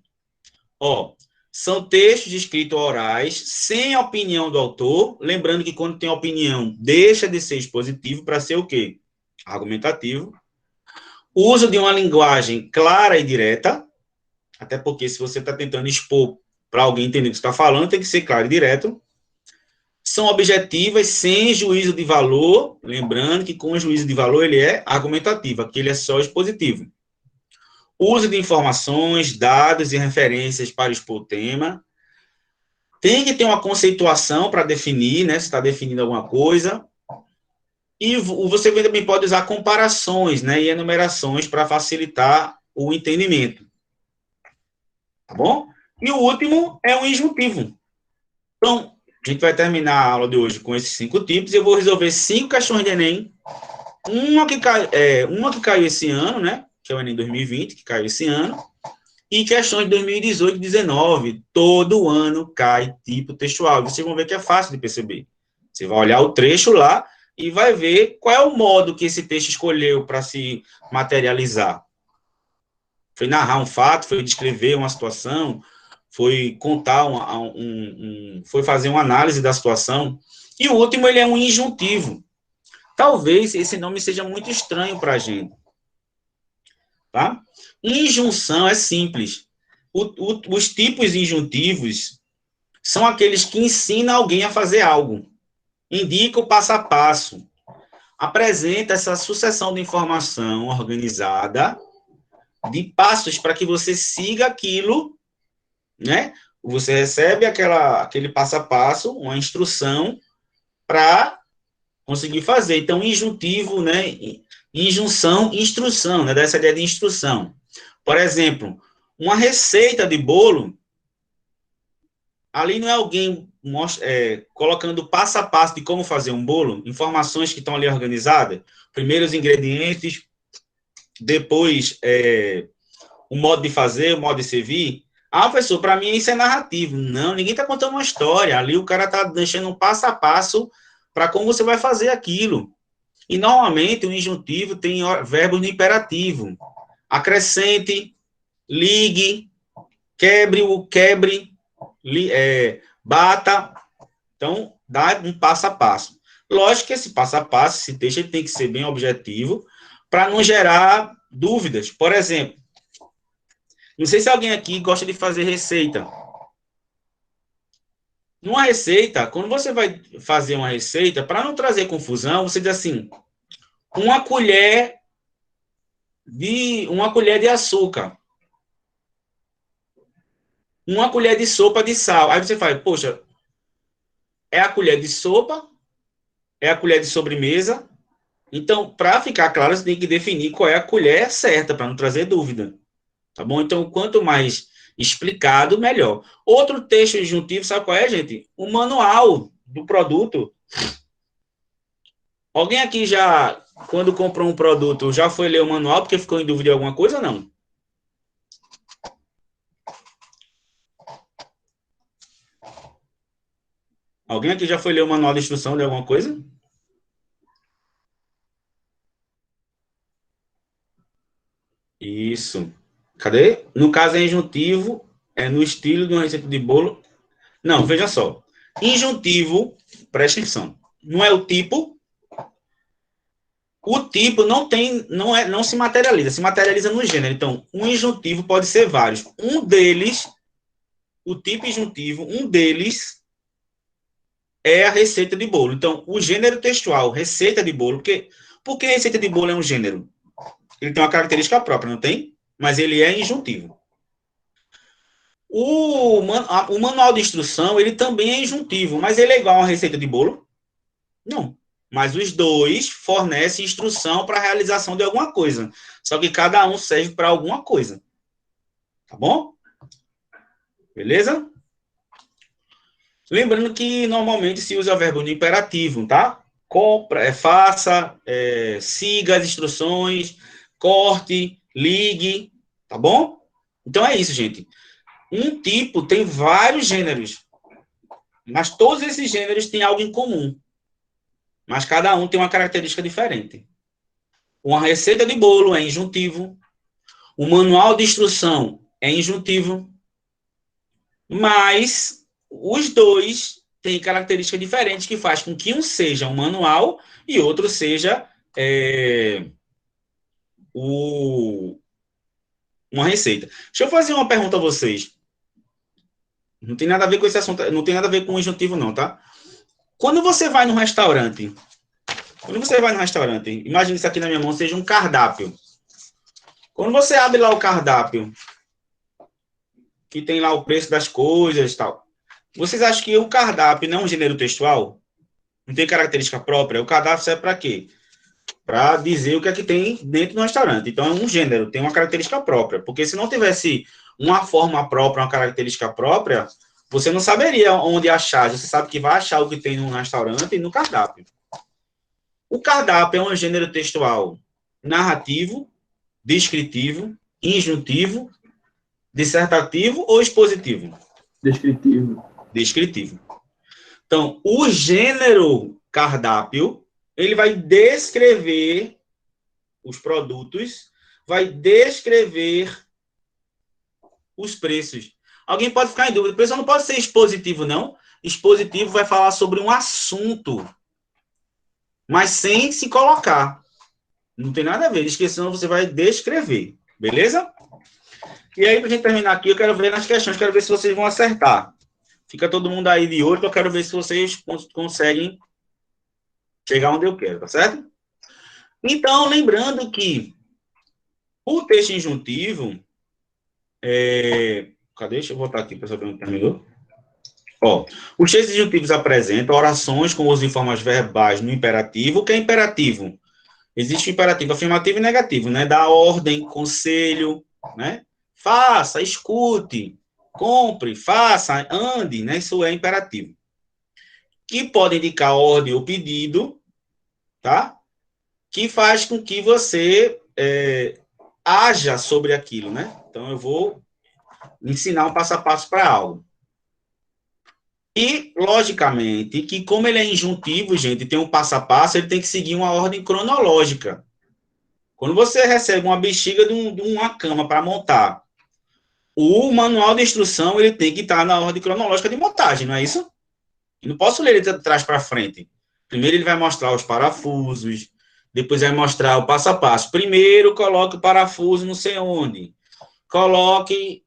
São textos escritos orais, sem opinião do autor. Lembrando que quando tem opinião, deixa de ser expositivo para ser o quê? Argumentativo. Uso de uma linguagem clara e direta, até porque se você está tentando expor para alguém entender o que você está falando, tem que ser claro e direto. São objetivas, sem juízo de valor. Lembrando que com o juízo de valor ele é argumentativo, aqui ele é só expositivo. Uso de informações, dados e referências para expor o tema. Tem que ter uma conceituação para definir, né? Se está definindo alguma coisa. E você também pode usar comparações, né? E enumerações para facilitar o entendimento. Tá bom? E o último é o injuntivo. Então, a gente vai terminar a aula de hoje com esses 5 tipos. Eu vou resolver 5 questões de Enem. Uma que caiu esse ano, né? Que é o Enem 2020, que caiu esse ano. E questões de 2018 e 2019. Todo ano cai tipo textual. Vocês vão ver que é fácil de perceber. Você vai olhar o trecho lá e vai ver qual é o modo que esse texto escolheu para se materializar. Foi narrar um fato, foi descrever uma situação, foi contar foi fazer uma análise da situação. E o último, ele é um injuntivo. Talvez esse nome seja muito estranho para a gente. Tá? Injunção é simples. Os tipos injuntivos são aqueles que ensinam alguém a fazer algo. Indica o passo a passo. Apresenta essa sucessão de informação organizada de passos para que você siga aquilo, né? Você recebe aquele passo a passo, uma instrução para conseguir fazer. Então, injuntivo, né? Injunção, instrução, né? Dessa ideia de instrução. Por exemplo, uma receita de bolo, ali não é alguém colocando passo a passo de como fazer um bolo, informações que estão ali organizadas, primeiro os ingredientes, depois o modo de fazer, o modo de servir. Ah, professor, para mim isso é narrativo. Não, ninguém está contando uma história. Ali o cara está deixando um passo a passo para como você vai fazer aquilo. E, normalmente, o injuntivo tem verbos no imperativo. Acrescente, ligue, quebre, bata. Então, dá um passo a passo. Lógico que esse passo a passo, esse texto, ele tem que ser bem objetivo para não gerar dúvidas. Por exemplo, não sei se alguém aqui gosta de fazer receita. Numa receita, quando você vai fazer uma receita, para não trazer confusão, você diz assim, uma colher de açúcar, uma colher de sopa de sal. Aí você faz, poxa, é a colher de sopa, é a colher de sobremesa. Então, para ficar claro, você tem que definir qual é a colher certa, para não trazer dúvida. Tá bom? Então, quanto mais explicado, melhor. Outro texto injuntivo, sabe qual é, gente? O manual do produto. Alguém aqui já, quando comprou um produto, já foi ler o manual porque ficou em dúvida de alguma coisa ou não? Alguém aqui já foi ler o manual de instrução de alguma coisa? Isso. Cadê? No caso é injuntivo, é no estilo de uma receita de bolo. Não, veja só. Injuntivo, presta atenção. Não é o tipo. O tipo não se materializa no gênero. Então, um injuntivo pode ser vários. Um deles, o tipo injuntivo, um deles é a receita de bolo. Então, o gênero textual, receita de bolo, por que receita de bolo é um gênero? Ele tem uma característica própria, não tem? Mas ele é injuntivo. O manual de instrução, ele também é injuntivo, mas ele é igual a uma receita de bolo? Não. Mas os dois fornecem instrução para a realização de alguma coisa. Só que cada um serve para alguma coisa. Tá bom? Beleza? Lembrando que normalmente se usa o verbo no imperativo, tá? Compra, faça, siga as instruções, corte, ligue, tá bom? Então é isso, gente. Um tipo tem vários gêneros, mas todos esses gêneros têm algo em comum. Mas cada um tem uma característica diferente. Uma receita de bolo é injuntivo, o manual de instrução é injuntivo, mas os dois têm características diferentes que faz com que um seja um manual e outro seja uma receita. Deixa eu fazer uma pergunta a vocês. Não tem nada a ver com esse assunto, não tem nada a ver com o injuntivo não, tá? Quando você vai num restaurante, imagine isso aqui na minha mão seja um cardápio. Quando você abre lá o cardápio, que tem lá o preço das coisas e tal, vocês acham que o cardápio não é um gênero textual? Não tem característica própria? O cardápio serve para quê? Para dizer o que é que tem dentro do restaurante. Então, é um gênero, tem uma característica própria. Porque se não tivesse uma forma própria, uma característica própria, você não saberia onde achar. Você sabe que vai achar o que tem no restaurante e no cardápio. O cardápio é um gênero textual narrativo, descritivo, injuntivo, dissertativo ou expositivo? Descritivo. Descritivo. Então, o gênero cardápio, ele vai descrever os produtos, vai descrever os preços. Alguém pode ficar em dúvida, o preço não pode ser expositivo, não. Expositivo vai falar sobre um assunto, mas sem se colocar. Não tem nada a ver, senão você vai descrever, beleza? E aí, para a gente terminar aqui, eu quero ver nas questões, quero ver se vocês vão acertar. Fica todo mundo aí de olho, que eu quero ver se vocês conseguem chegar onde eu quero, tá certo? Então, lembrando que o texto injuntivo... Cadê? Deixa eu voltar aqui para saber onde terminou. Ó, os textos injuntivos apresentam orações com uso de formas verbais no imperativo. O que é imperativo? Existe o imperativo afirmativo e negativo, né? Dá ordem, conselho, né? Faça, escute, compre, faça, ande, né? Isso é imperativo. Que pode indicar ordem ou pedido, tá? Que faz com que você haja sobre aquilo, né? Então, eu vou ensinar um passo a passo para algo. E, logicamente, que como ele é injuntivo, gente, tem um passo a passo, ele tem que seguir uma ordem cronológica. Quando você recebe uma bexiga de uma cama para montar, o manual de instrução ele tem que estar na ordem cronológica de montagem, não é isso? Eu não posso ler ele de trás para frente. Primeiro ele vai mostrar os parafusos, depois vai mostrar o passo a passo. Primeiro coloque o parafuso não sei onde. Coloque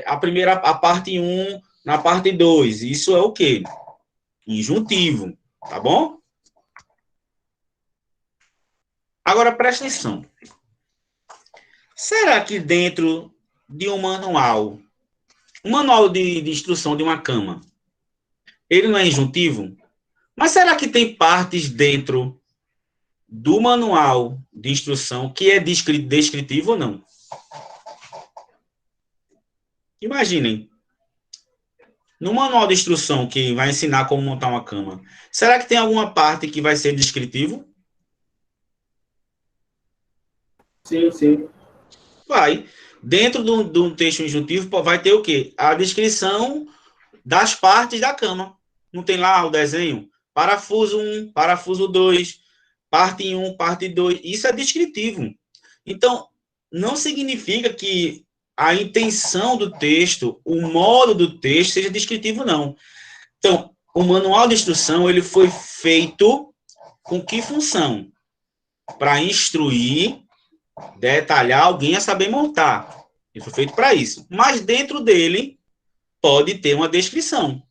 a parte 1 na parte 2. Isso é o quê? Injuntivo, tá bom? Agora, presta atenção. Será que dentro de um manual de instrução de uma cama, ele não é injuntivo? Mas será que tem partes dentro do manual de instrução que é descritivo ou não? Imaginem, no manual de instrução que vai ensinar como montar uma cama, será que tem alguma parte que vai ser descritivo? Sim, sim. Vai. Dentro do texto injuntivo vai ter o quê? A descrição das partes da cama. Não tem lá o desenho? Parafuso 1, parafuso 2, parte 1, parte 2. Isso é descritivo. Então, não significa que a intenção do texto, o modo do texto seja descritivo, não. Então, o manual de instrução, ele foi feito com que função? Para instruir, detalhar alguém a saber montar. Ele foi feito para isso. Mas dentro dele pode ter uma descrição.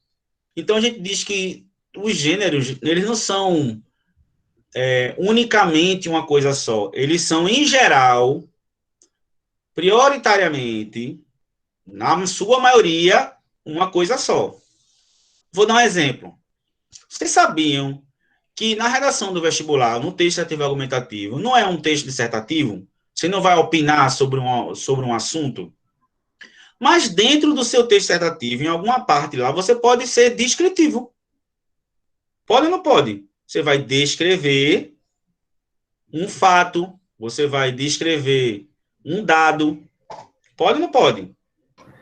Então a gente diz que os gêneros, eles não são unicamente uma coisa só. Eles são, em geral, prioritariamente, na sua maioria, uma coisa só. Vou dar um exemplo. Vocês sabiam que na redação do vestibular, no texto ativo argumentativo, não é um texto dissertativo? Você não vai opinar sobre um assunto? Mas dentro do seu texto dissertativo, em alguma parte lá, você pode ser descritivo. Pode ou não pode? Você vai descrever um fato, você vai descrever um dado. Pode ou não pode?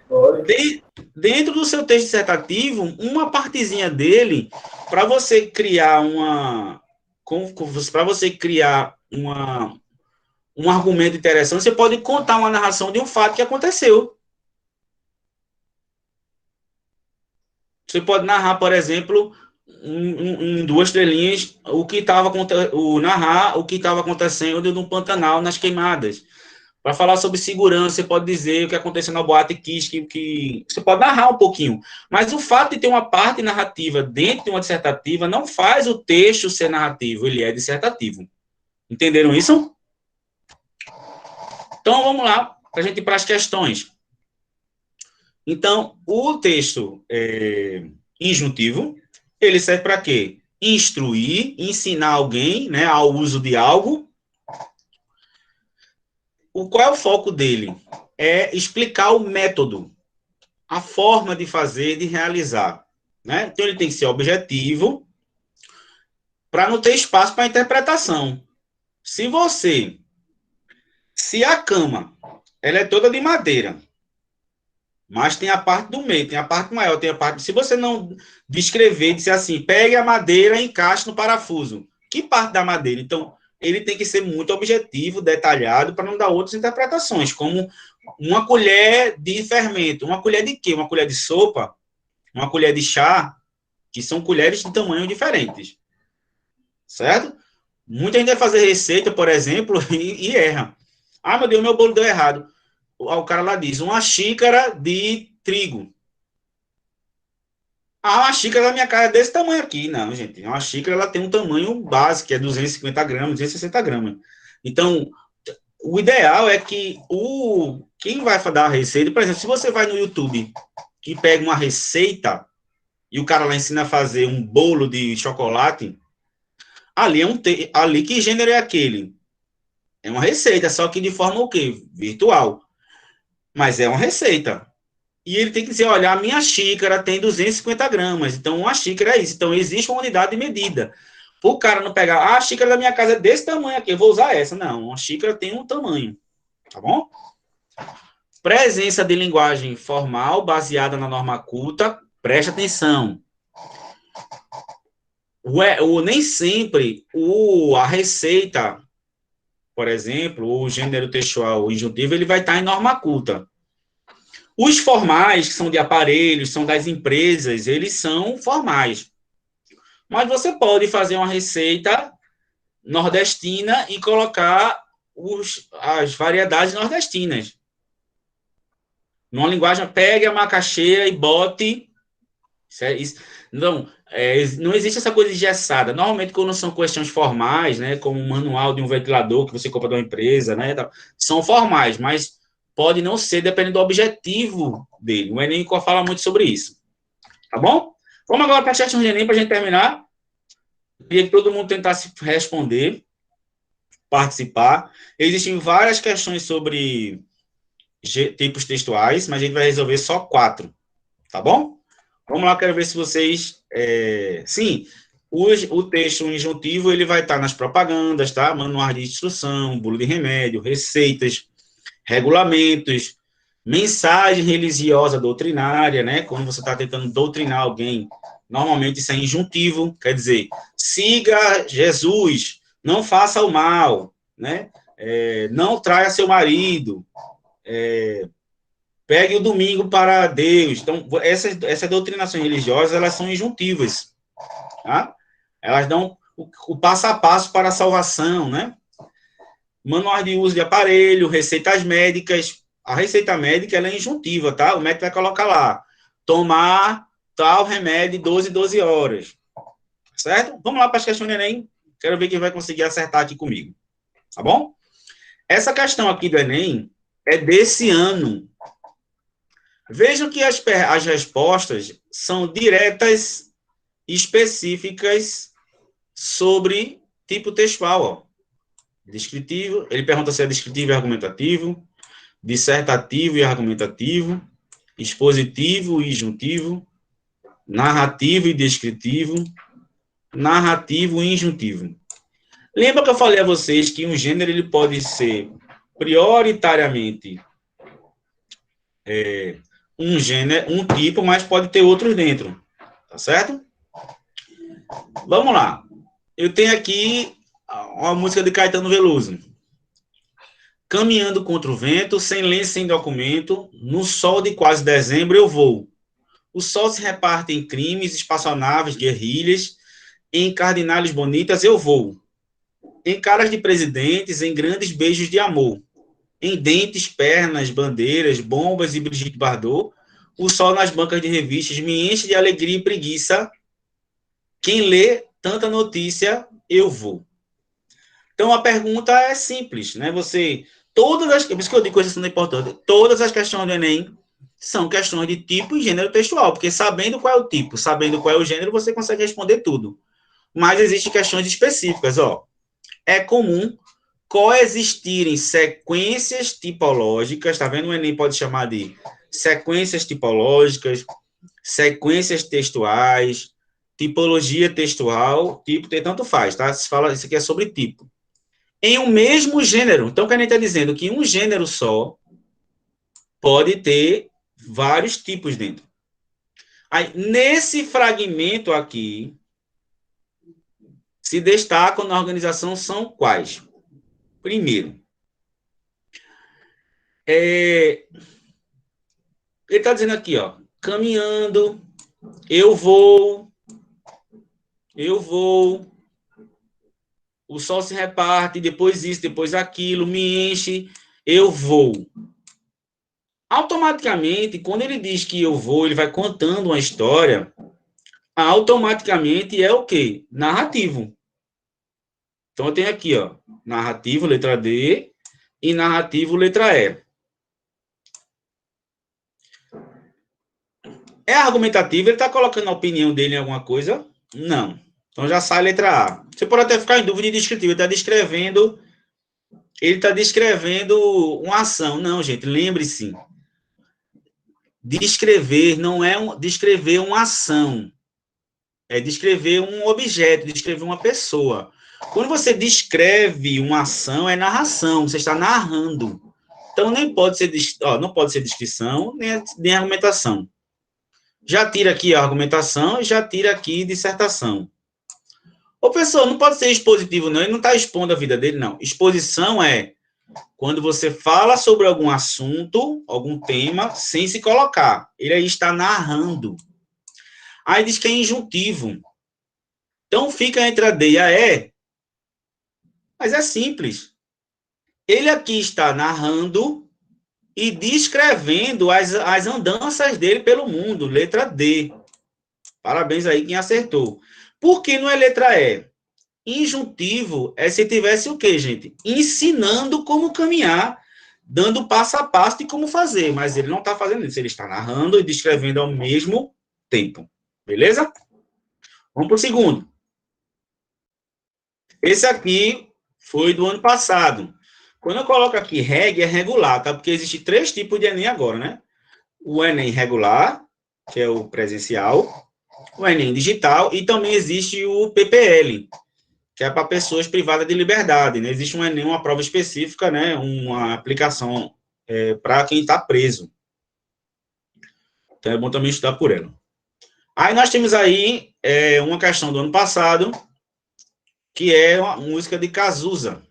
Pode. Dentro do seu texto dissertativo, uma partezinha dele, para você criar um argumento interessante, você pode contar uma narração de um fato que aconteceu. Você pode narrar, por exemplo, em 2 3 linhas, narrar o que estava acontecendo no Pantanal, nas queimadas. Para falar sobre segurança, você pode dizer o que aconteceu na Boate Kiss, que você pode narrar um pouquinho. Mas o fato de ter uma parte narrativa dentro de uma dissertativa não faz o texto ser narrativo, ele é dissertativo. Entenderam isso? Então, vamos lá, para a gente ir para as questões. Então, o texto injuntivo, ele serve para quê? Instruir, ensinar alguém, né, ao uso de algo. Qual é o foco dele? É explicar o método, a forma de fazer, de realizar. Né? Então, ele tem que ser objetivo para não ter espaço para interpretação. Se a cama, ela é toda de madeira, mas tem a parte do meio, tem a parte maior, tem a parte... Se você não descrever, dizer assim, pegue a madeira e encaixe no parafuso. Que parte da madeira? Então, ele tem que ser muito objetivo, detalhado, para não dar outras interpretações, como uma colher de fermento. Uma colher de quê? Uma colher de sopa? Uma colher de chá? Que são colheres de tamanho diferentes. Certo? Muita gente vai fazer receita, por exemplo, e erra. Ah, meu Deus, meu bolo deu errado. O cara lá diz, uma xícara de trigo. Ah, uma xícara da minha casa é desse tamanho aqui. Não, gente. Uma xícara ela tem um tamanho básico, que é 250 gramas, 260 gramas. Então, o ideal é que quem vai dar a receita, por exemplo, se você vai no YouTube e pega uma receita e o cara lá ensina a fazer um bolo de chocolate, ali que gênero é aquele? É uma receita, só que de forma o quê? Virtual. Mas é uma receita. E ele tem que dizer, olha, a minha xícara tem 250 gramas, então uma xícara é isso. Então, existe uma unidade de medida. O cara não pegar, a xícara da minha casa é desse tamanho aqui, eu vou usar essa. Não, uma xícara tem um tamanho, tá bom? Presença de linguagem formal baseada na norma culta, preste atenção. Nem sempre a receita, por exemplo, o gênero textual injuntivo, ele vai estar em norma culta. Os formais, que são de aparelhos, são das empresas, eles são formais. Mas você pode fazer uma receita nordestina e colocar as variedades nordestinas. Numa linguagem, pegue a macaxeira e bote Não, não existe essa coisa engessada. Normalmente, quando são questões formais, né, como o manual de um ventilador que você compra de uma empresa, né, são formais, mas pode não ser, dependendo do objetivo dele. O Enem fala muito sobre isso. Tá bom? Vamos agora para as questões do Enem, para a gente terminar. Eu queria que todo mundo tentasse responder, participar. Existem várias questões sobre tipos textuais, mas a gente vai resolver só 4. Tá bom? Vamos lá, quero ver se vocês... Sim, o texto injuntivo ele vai estar nas propagandas, tá? Manuais de instrução, bula de remédio, receitas, regulamentos, mensagem religiosa doutrinária, né? Quando você está tentando doutrinar alguém, normalmente isso é injuntivo, quer dizer, siga Jesus, não faça o mal, né? Não traia seu marido, pegue o domingo para Deus. Então, essas doutrinações religiosas, elas são injuntivas, tá? Elas dão o passo a passo para a salvação, né? Manual de uso de aparelho, receitas médicas. A receita médica, ela é injuntiva, tá? O médico vai colocar lá, tomar tal remédio 12 horas, certo? Vamos lá para as questões do Enem. Quero ver quem vai conseguir acertar aqui comigo, tá bom? Essa questão aqui do Enem é desse ano. Vejam que as respostas são diretas e específicas sobre tipo textual, ó. Descritivo, ele pergunta se é descritivo e argumentativo, dissertativo e argumentativo, expositivo e injuntivo, narrativo e descritivo, narrativo e injuntivo. Lembra que eu falei a vocês que um gênero ele pode ser prioritariamente um gênero, um tipo, mas pode ter outros dentro, tá certo? Vamos lá. Eu tenho aqui uma música de Caetano Veloso. Caminhando contra o vento, sem lenço, sem documento, no sol de quase dezembro eu vou. O sol se reparte em crimes, espaçonaves, guerrilhas, em cardinales bonitas eu vou. Em caras de presidentes, em grandes beijos de amor. Em dentes, pernas, bandeiras, bombas e Brigitte Bardot, o sol nas bancas de revistas me enche de alegria e preguiça. Quem lê tanta notícia, eu vou. Então, a pergunta é simples, né? Por isso que eu digo coisas são importantes, todas as questões do Enem são questões de tipo e gênero textual, porque sabendo qual é o tipo, sabendo qual é o gênero, você consegue responder tudo. Mas existem questões específicas, ó. É comum coexistirem sequências tipológicas, tá vendo? O Enem pode chamar de sequências tipológicas, sequências textuais, tipologia textual, tipo, tanto faz, tá? Se fala, isso aqui é sobre tipo. Em um mesmo gênero. Então, o que a gente está dizendo? Que um gênero só pode ter vários tipos dentro. Aí, nesse fragmento aqui, se destacam na organização são quais? Primeiro, ele está dizendo aqui, ó, caminhando, eu vou, o sol se reparte, depois isso, depois aquilo, me enche, eu vou. Automaticamente, quando ele diz que eu vou, ele vai contando uma história, automaticamente é o quê? Narrativo. Então, eu tenho aqui, ó, narrativo, letra D, e narrativo, letra E. É argumentativo, ele está colocando a opinião dele em alguma coisa? Não. Então, já sai a letra A. Você pode até ficar em dúvida de descritivo, ele está descrevendo uma ação. Não, gente, lembre-se, descrever não é descrever uma ação, é descrever um objeto, descrever uma pessoa. Quando você descreve uma ação, é narração, você está narrando. Então, nem pode ser, não pode ser descrição, nem argumentação. Já tira aqui a argumentação e já tira aqui dissertação. O professor, não pode ser expositivo, não, ele não está expondo a vida dele, não. Exposição é quando você fala sobre algum assunto, algum tema, sem se colocar. Ele aí está narrando. Aí diz que é injuntivo. Então, fica entre a D e a E, mas é simples. Ele aqui está narrando e descrevendo as andanças dele pelo mundo, letra D. Parabéns aí quem acertou. Por que não é letra E? Injuntivo é se tivesse o quê, gente? Ensinando como caminhar, dando passo a passo de como fazer, mas ele não está fazendo isso, ele está narrando e descrevendo ao mesmo tempo. Beleza? Vamos para o segundo. Esse aqui foi do ano passado. Quando eu coloco aqui reg, é regular, tá? Porque existe 3 tipos de Enem agora, né? O Enem regular, que é o presencial, o Enem digital, e também existe o PPL, que é para pessoas privadas de liberdade, né? Existe um Enem, uma prova específica, né? Uma aplicação para quem está preso. Então é bom também estudar por ela. Aí nós temos aí uma questão do ano passado, que é uma música de Cazuza,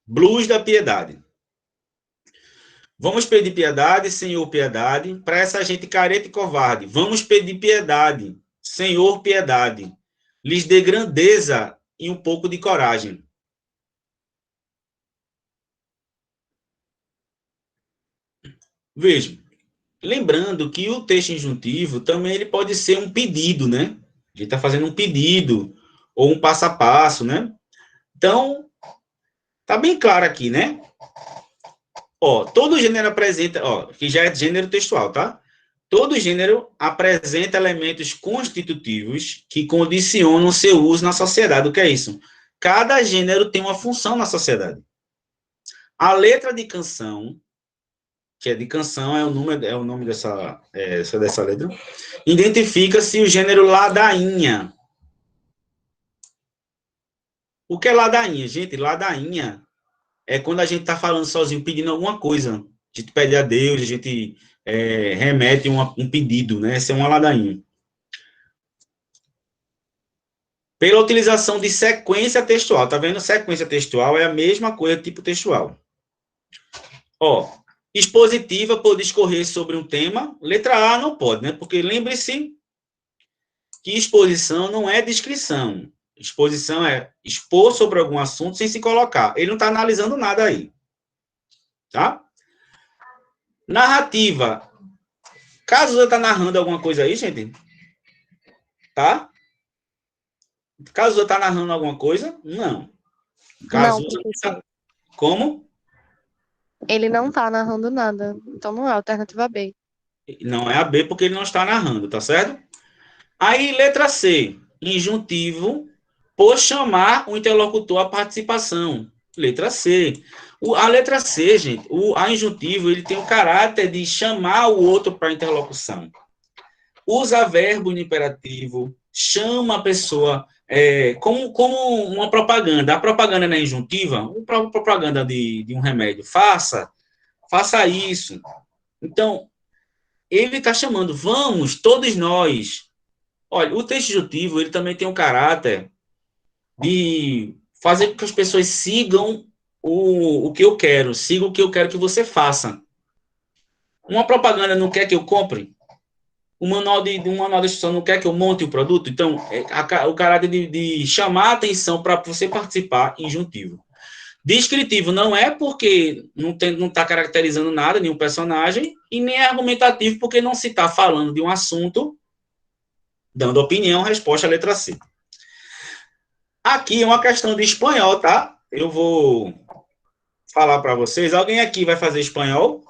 Blues da Piedade. Vamos pedir piedade, Senhor, piedade, para essa gente careta e covarde. Vamos pedir piedade, Senhor, piedade. Lhes dê grandeza e um pouco de coragem. Vejam, lembrando que o texto injuntivo também ele pode ser um pedido, né? A gente está fazendo um pedido ou um passo a passo, né? Então, tá bem claro aqui, né? Ó, todo gênero apresenta, ó, que já é gênero textual, tá? Todo gênero apresenta elementos constitutivos que condicionam seu uso na sociedade. O que é isso? Cada gênero tem uma função na sociedade. A letra de canção, que é de canção, é o nome dessa letra, identifica-se o gênero ladainha. O que é ladainha? Gente, ladainha é quando a gente está falando sozinho, pedindo alguma coisa. A gente pede a Deus, a gente remete um pedido, né? Essa é uma ladainha. Pela utilização de sequência textual. Tá vendo? Sequência textual é a mesma coisa, tipo textual. Ó, expositiva por discorrer sobre um tema. Letra A não pode, né? Porque lembre-se que exposição não é descrição. Exposição é expor sobre algum assunto sem se colocar. Ele não está analisando nada aí. Tá? Narrativa. Caso você está narrando alguma coisa aí, gente, tá? Caso você está narrando alguma coisa, não. Caso Não, professor. Como? Ele não tá narrando nada. Então não é a alternativa B. Não é a B porque ele não está narrando, tá certo? Aí, letra C. Injuntivo por chamar o interlocutor à participação. Letra C. A letra C, gente, a injuntivo, ele tem o caráter de chamar o outro para a interlocução. Usa verbo no imperativo, chama a pessoa como uma propaganda. A propaganda na injuntiva, uma propaganda de um remédio. Faça isso. Então, ele está chamando, vamos, todos nós. Olha, o texto injuntivo, ele também tem um caráter de fazer com que as pessoas sigam o que eu quero, sigam o que eu quero que você faça. Uma propaganda não quer que eu compre? Um manual de instrução não quer que eu monte o produto? Então, o caráter de chamar a atenção para você participar, injuntivo. Descritivo não é porque não está caracterizando nada, nenhum personagem, e nem é argumentativo porque não se está falando de um assunto, dando opinião, resposta à letra C. Aqui é uma questão de espanhol, tá? Eu vou falar para vocês. Alguém aqui vai fazer espanhol?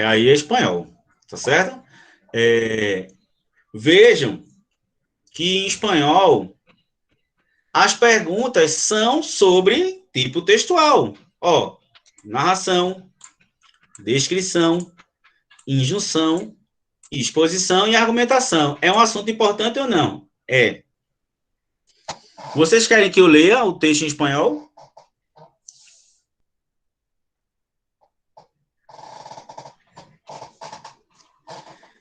Aí é espanhol, tá certo? Vejam que em espanhol as perguntas são sobre tipo textual. Ó, narração, descrição, injunção, exposição e argumentação. É um assunto importante ou não? É. Vocês querem que eu leia o texto em espanhol?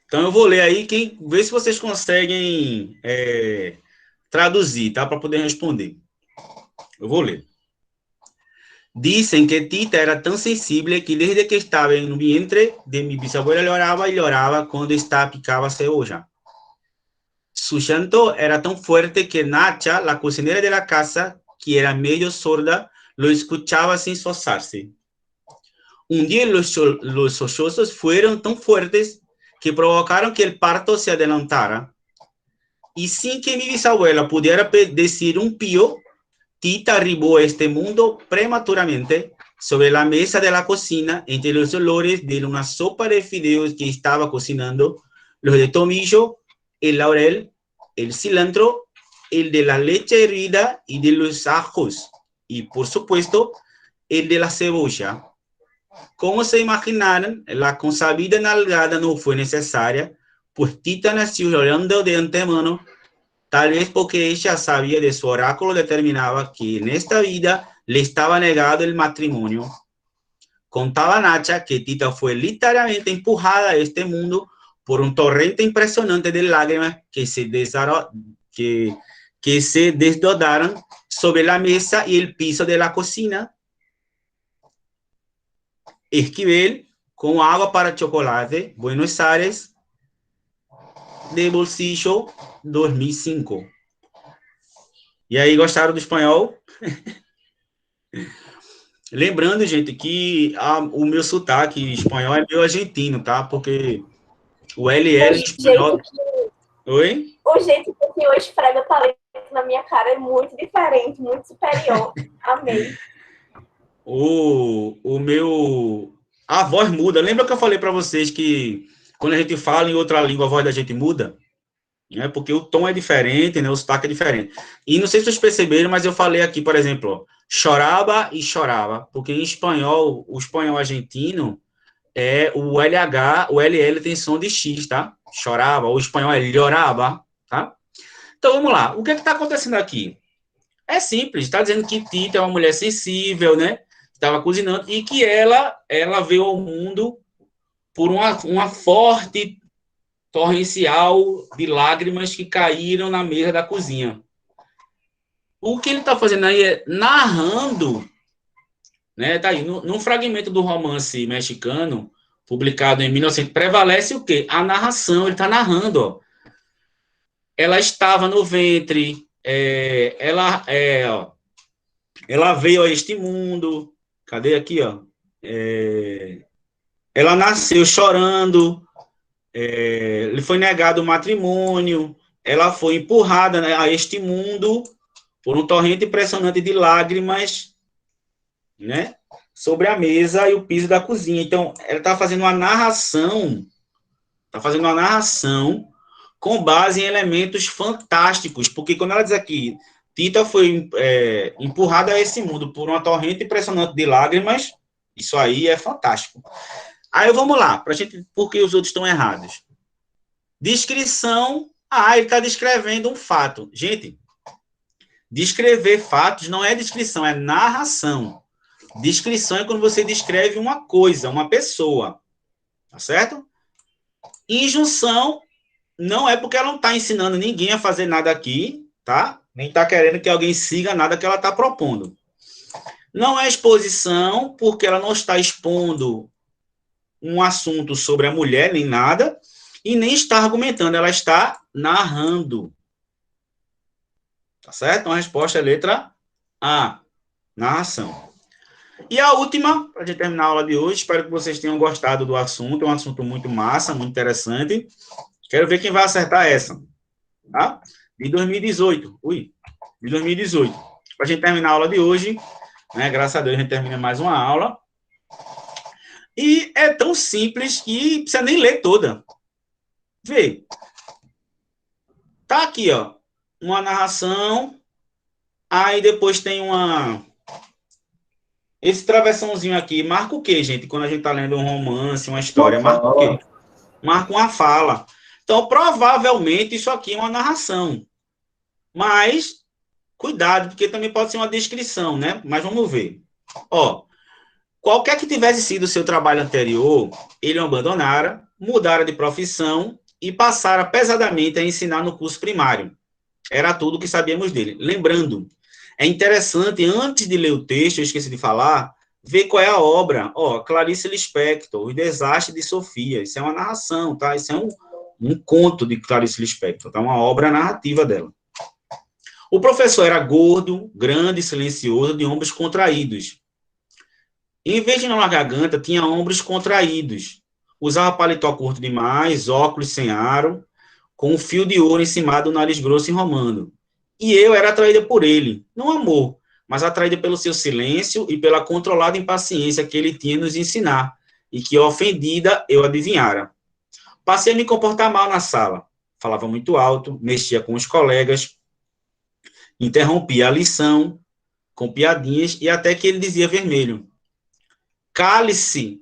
Então, eu vou ler aí, vê se vocês conseguem traduzir, tá? Para poder responder. Eu vou ler. Dicen que Tita era tan sensible que desde que estaba en el vientre de mi bisabuela lloraba y lloraba cuando esta picaba cebolla. Su llanto era tan fuerte que Nacha, la cocinera de la casa, que era medio sorda, lo escuchaba sin esforzarse. un día los sollozos fueron tan fuertes que provocaron que el parto se adelantara. Y sin que mi bisabuela pudiera decir un pío, Tita arribó a este mundo prematuramente sobre la mesa de la cocina entre los olores de una sopa de fideos que estaba cocinando, los de tomillo, el laurel, el cilantro, el de la leche hervida y de los ajos, y por supuesto, el de la cebolla. Como se imaginarán, la consabida nalgada no fue necesaria, pues Tita nació llorando de antemano, tal vez porque ella sabía de su oráculo determinaba que en esta vida le estaba negado el matrimonio. Contaba Nacha que Tita fue literalmente empujada a este mundo por un torrente impresionante de lágrimas que se desdodaron sobre la mesa y el piso de la cocina. Esquivel, con agua para chocolate, Buenos Aires, de bolsillo, 2005. E aí, gostaram do espanhol? Lembrando, gente, que o meu sotaque espanhol é meio argentino, tá? Porque o LL em espanhol... Oi? O jeito que o senhor esfrega o talento na minha cara é muito diferente, muito superior. Amei. O meu... A voz muda. Lembra que eu falei para vocês que quando a gente fala em outra língua, a voz da gente muda? Né? Porque o tom é diferente, né? O sotaque é diferente. E não sei se vocês perceberam, mas eu falei aqui, por exemplo, ó, chorava e chorava, porque em espanhol, o espanhol argentino é o LH, o LL tem som de X, tá? Chorava, o espanhol é llorava, tá? Então, vamos lá. O que está acontecendo aqui? É simples, está dizendo que Tita é uma mulher sensível, né? Estava cozinhando, e que ela veio ao mundo por uma forte torrencial de lágrimas que caíram na mesa da cozinha. O que ele está fazendo aí é narrando, né? Tá aí, num fragmento do romance mexicano, publicado em 1900, prevalece o quê? A narração, ele está narrando, ó. Ela estava no ventre, ela veio a este mundo, cadê aqui, ó? Ela nasceu chorando, lhe foi negado o matrimônio, ela foi empurrada, né, a este mundo por um torrente impressionante de lágrimas, né, sobre a mesa e o piso da cozinha. Então, ela está fazendo uma narração, com base em elementos fantásticos, porque quando ela diz aqui, Tita foi empurrada a esse mundo por uma torrente impressionante de lágrimas, isso aí é fantástico. Aí vamos lá, pra gente, porque os outros estão errados. Descrição, ele está descrevendo um fato. Gente, descrever fatos não é descrição, é narração. Descrição é quando você descreve uma coisa, uma pessoa, tá certo? Injunção não é porque ela não está ensinando ninguém a fazer nada aqui, tá? Nem está querendo que alguém siga nada que ela está propondo. Não é exposição, porque ela não está expondo um assunto sobre a mulher, nem nada, e nem está argumentando, ela está narrando. Tá certo? Então, a resposta é letra A, narração. E a última, para gente terminar a aula de hoje, espero que vocês tenham gostado do assunto, é um assunto muito massa, muito interessante. Quero ver quem vai acertar essa, tá? De 2018, de 2018. Para a gente terminar a aula de hoje, né, graças a Deus a gente termina mais uma aula. E é tão simples que não precisa nem ler toda. Vê. Tá aqui, ó, uma narração, aí depois tem esse travessãozinho aqui, marca o quê, gente? Quando a gente tá lendo um romance, uma história, marca o quê? Marca uma fala. Então, provavelmente, isso aqui é uma narração. Mas, cuidado, porque também pode ser uma descrição, né? Mas vamos ver. Ó, qualquer que tivesse sido o seu trabalho anterior, ele o abandonara, mudara de profissão e passara pesadamente a ensinar no curso primário. Era tudo o que sabíamos dele. Lembrando, é interessante, antes de ler o texto, eu esqueci de falar, ver qual é a obra. Ó, Clarice Lispector, Os Desastres de Sofia. Isso é uma narração, tá? Isso é um conto de Clarice Lispector, tá? Uma obra narrativa dela. O professor era gordo, grande, silencioso, de ombros contraídos. Em vez de na garganta, tinha ombros contraídos. Usava paletó curto demais, óculos sem aro, com um fio de ouro encimado do nariz grosso e romano. E eu era atraída por ele, não amor, mas atraída pelo seu silêncio e pela controlada impaciência que ele tinha nos ensinar, e que, ofendida, eu adivinhara. Passei a me comportar mal na sala. Falava muito alto, mexia com os colegas, interrompia a lição, com piadinhas, e até que ele dizia vermelho: cale-se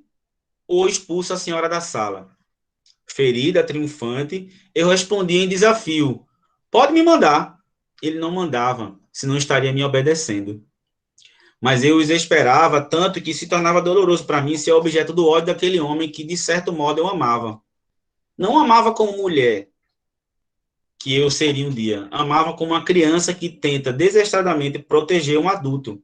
ou expulsa a senhora da sala. Ferida, triunfante, eu respondia em desafio: pode me mandar. Ele não mandava, senão estaria me obedecendo. Mas eu os esperava tanto que se tornava doloroso para mim ser objeto do ódio daquele homem que, de certo modo, eu amava. Não amava como mulher, que eu seria um dia. Amava como uma criança que tenta desesperadamente proteger um adulto,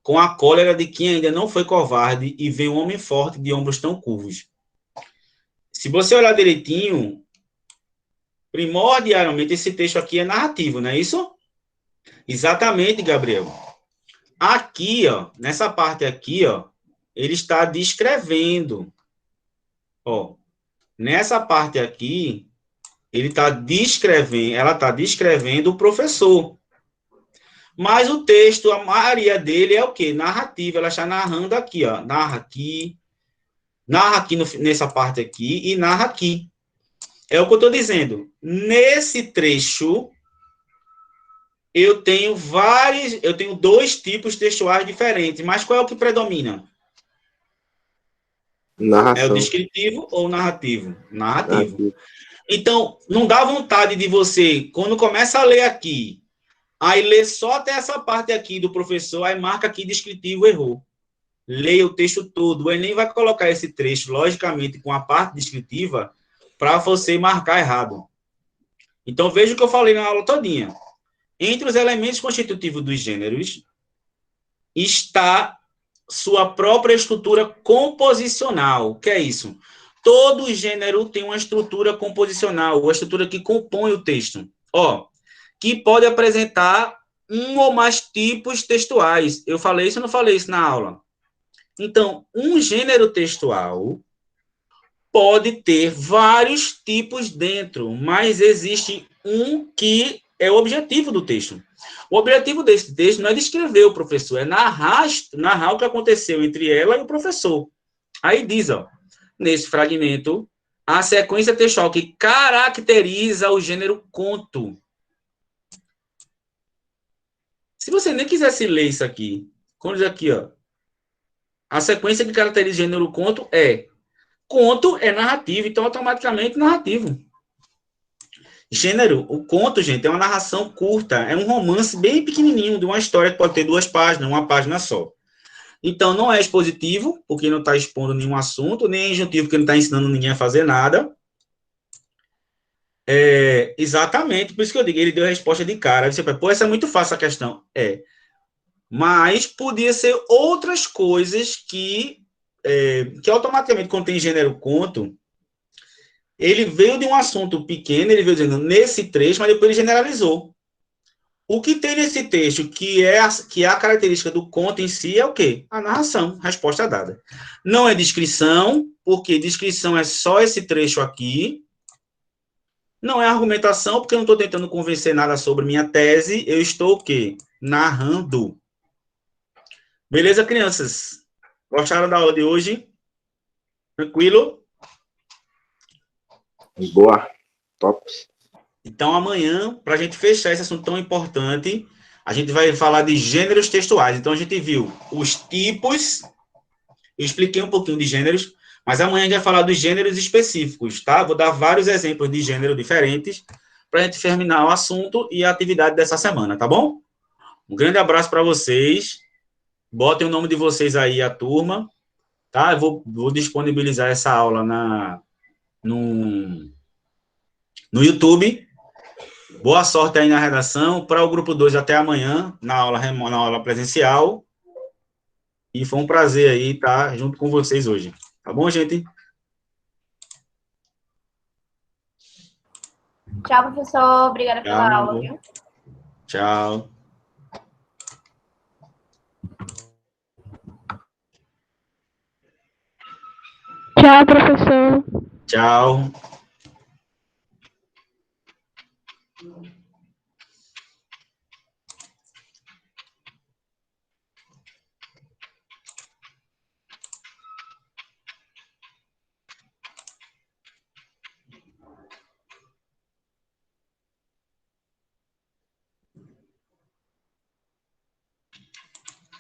com a cólera de quem ainda não foi covarde e vê um homem forte de ombros tão curvos. Se você olhar direitinho, primordialmente esse texto aqui é narrativo, não é isso? Exatamente, Gabriel. Aqui, ó, nessa parte aqui, ó, ele está descrevendo. Ó, nessa parte aqui, ele está descrevendo, ela está descrevendo o professor. Mas o texto, a maioria dele é o quê? Narrativa. Ela está narrando aqui, ó. Narra aqui nessa parte aqui e narra aqui. É o que eu estou dizendo. Nesse trecho, eu tenho dois tipos textuais diferentes, mas qual é o que predomina? Narração. É o descritivo ou o narrativo? Narrativo. Então, não dá vontade de você, quando começa a ler aqui, aí lê só até essa parte aqui do professor, aí marca aqui descritivo, errou. Leia o texto todo. Ele nem vai colocar esse trecho, logicamente, com a parte descritiva, para você marcar errado. Então, veja o que eu falei na aula todinha. Entre os elementos constitutivos dos gêneros está sua própria estrutura composicional. O que é isso? Todo gênero tem uma estrutura composicional, uma estrutura que compõe o texto. Ó, que pode apresentar um ou mais tipos textuais. Eu falei isso ou não falei isso na aula? Então, um gênero textual pode ter vários tipos dentro, mas existe um que é o objetivo do texto. O objetivo desse texto não é descrever o professor, é narrar o que aconteceu entre ela e o professor. Aí diz, ó, nesse fragmento, a sequência textual que caracteriza o gênero conto. Se você nem quisesse ler isso aqui, quando diz aqui, ó, a sequência que caracteriza o gênero conto é narrativo, então automaticamente narrativo. Gênero, o conto, gente, é uma narração curta, é um romance bem pequenininho, de uma história que pode ter 2 páginas, uma página só. Então, não é expositivo, porque não está expondo nenhum assunto, nem injuntivo, porque não está ensinando ninguém a fazer nada. Exatamente, por isso que eu digo, ele deu a resposta de cara. Aí você fala, pô, essa é muito fácil a questão. Mas podia ser outras coisas que automaticamente, quando tem gênero conto, ele veio de um assunto pequeno, ele veio dizendo nesse trecho, mas depois ele generalizou. O que tem nesse texto, que é a característica do conto em si, é o quê? A narração, resposta dada. Não é descrição, porque descrição é só esse trecho aqui. Não é argumentação, porque eu não estou tentando convencer nada sobre minha tese, eu estou o quê? Narrando. Beleza, crianças? Gostaram da aula de hoje? Tranquilo? Boa. Top. Então, amanhã, para a gente fechar esse assunto tão importante, a gente vai falar de gêneros textuais. Então, a gente viu os tipos, eu expliquei um pouquinho de gêneros, mas amanhã a gente vai falar dos gêneros específicos, tá? Vou dar vários exemplos de gênero diferentes para a gente terminar o assunto e a atividade dessa semana, tá bom? Um grande abraço para vocês. Botem o nome de vocês aí, a turma, tá? Eu vou disponibilizar essa aula no YouTube. Boa sorte aí na redação. Para o grupo 2, até amanhã, na aula presencial. E foi um prazer aí estar junto com vocês hoje. Tá bom, gente? Tchau, professor. Obrigada pela aula, viu? Tchau. Tchau, professor. Tchau.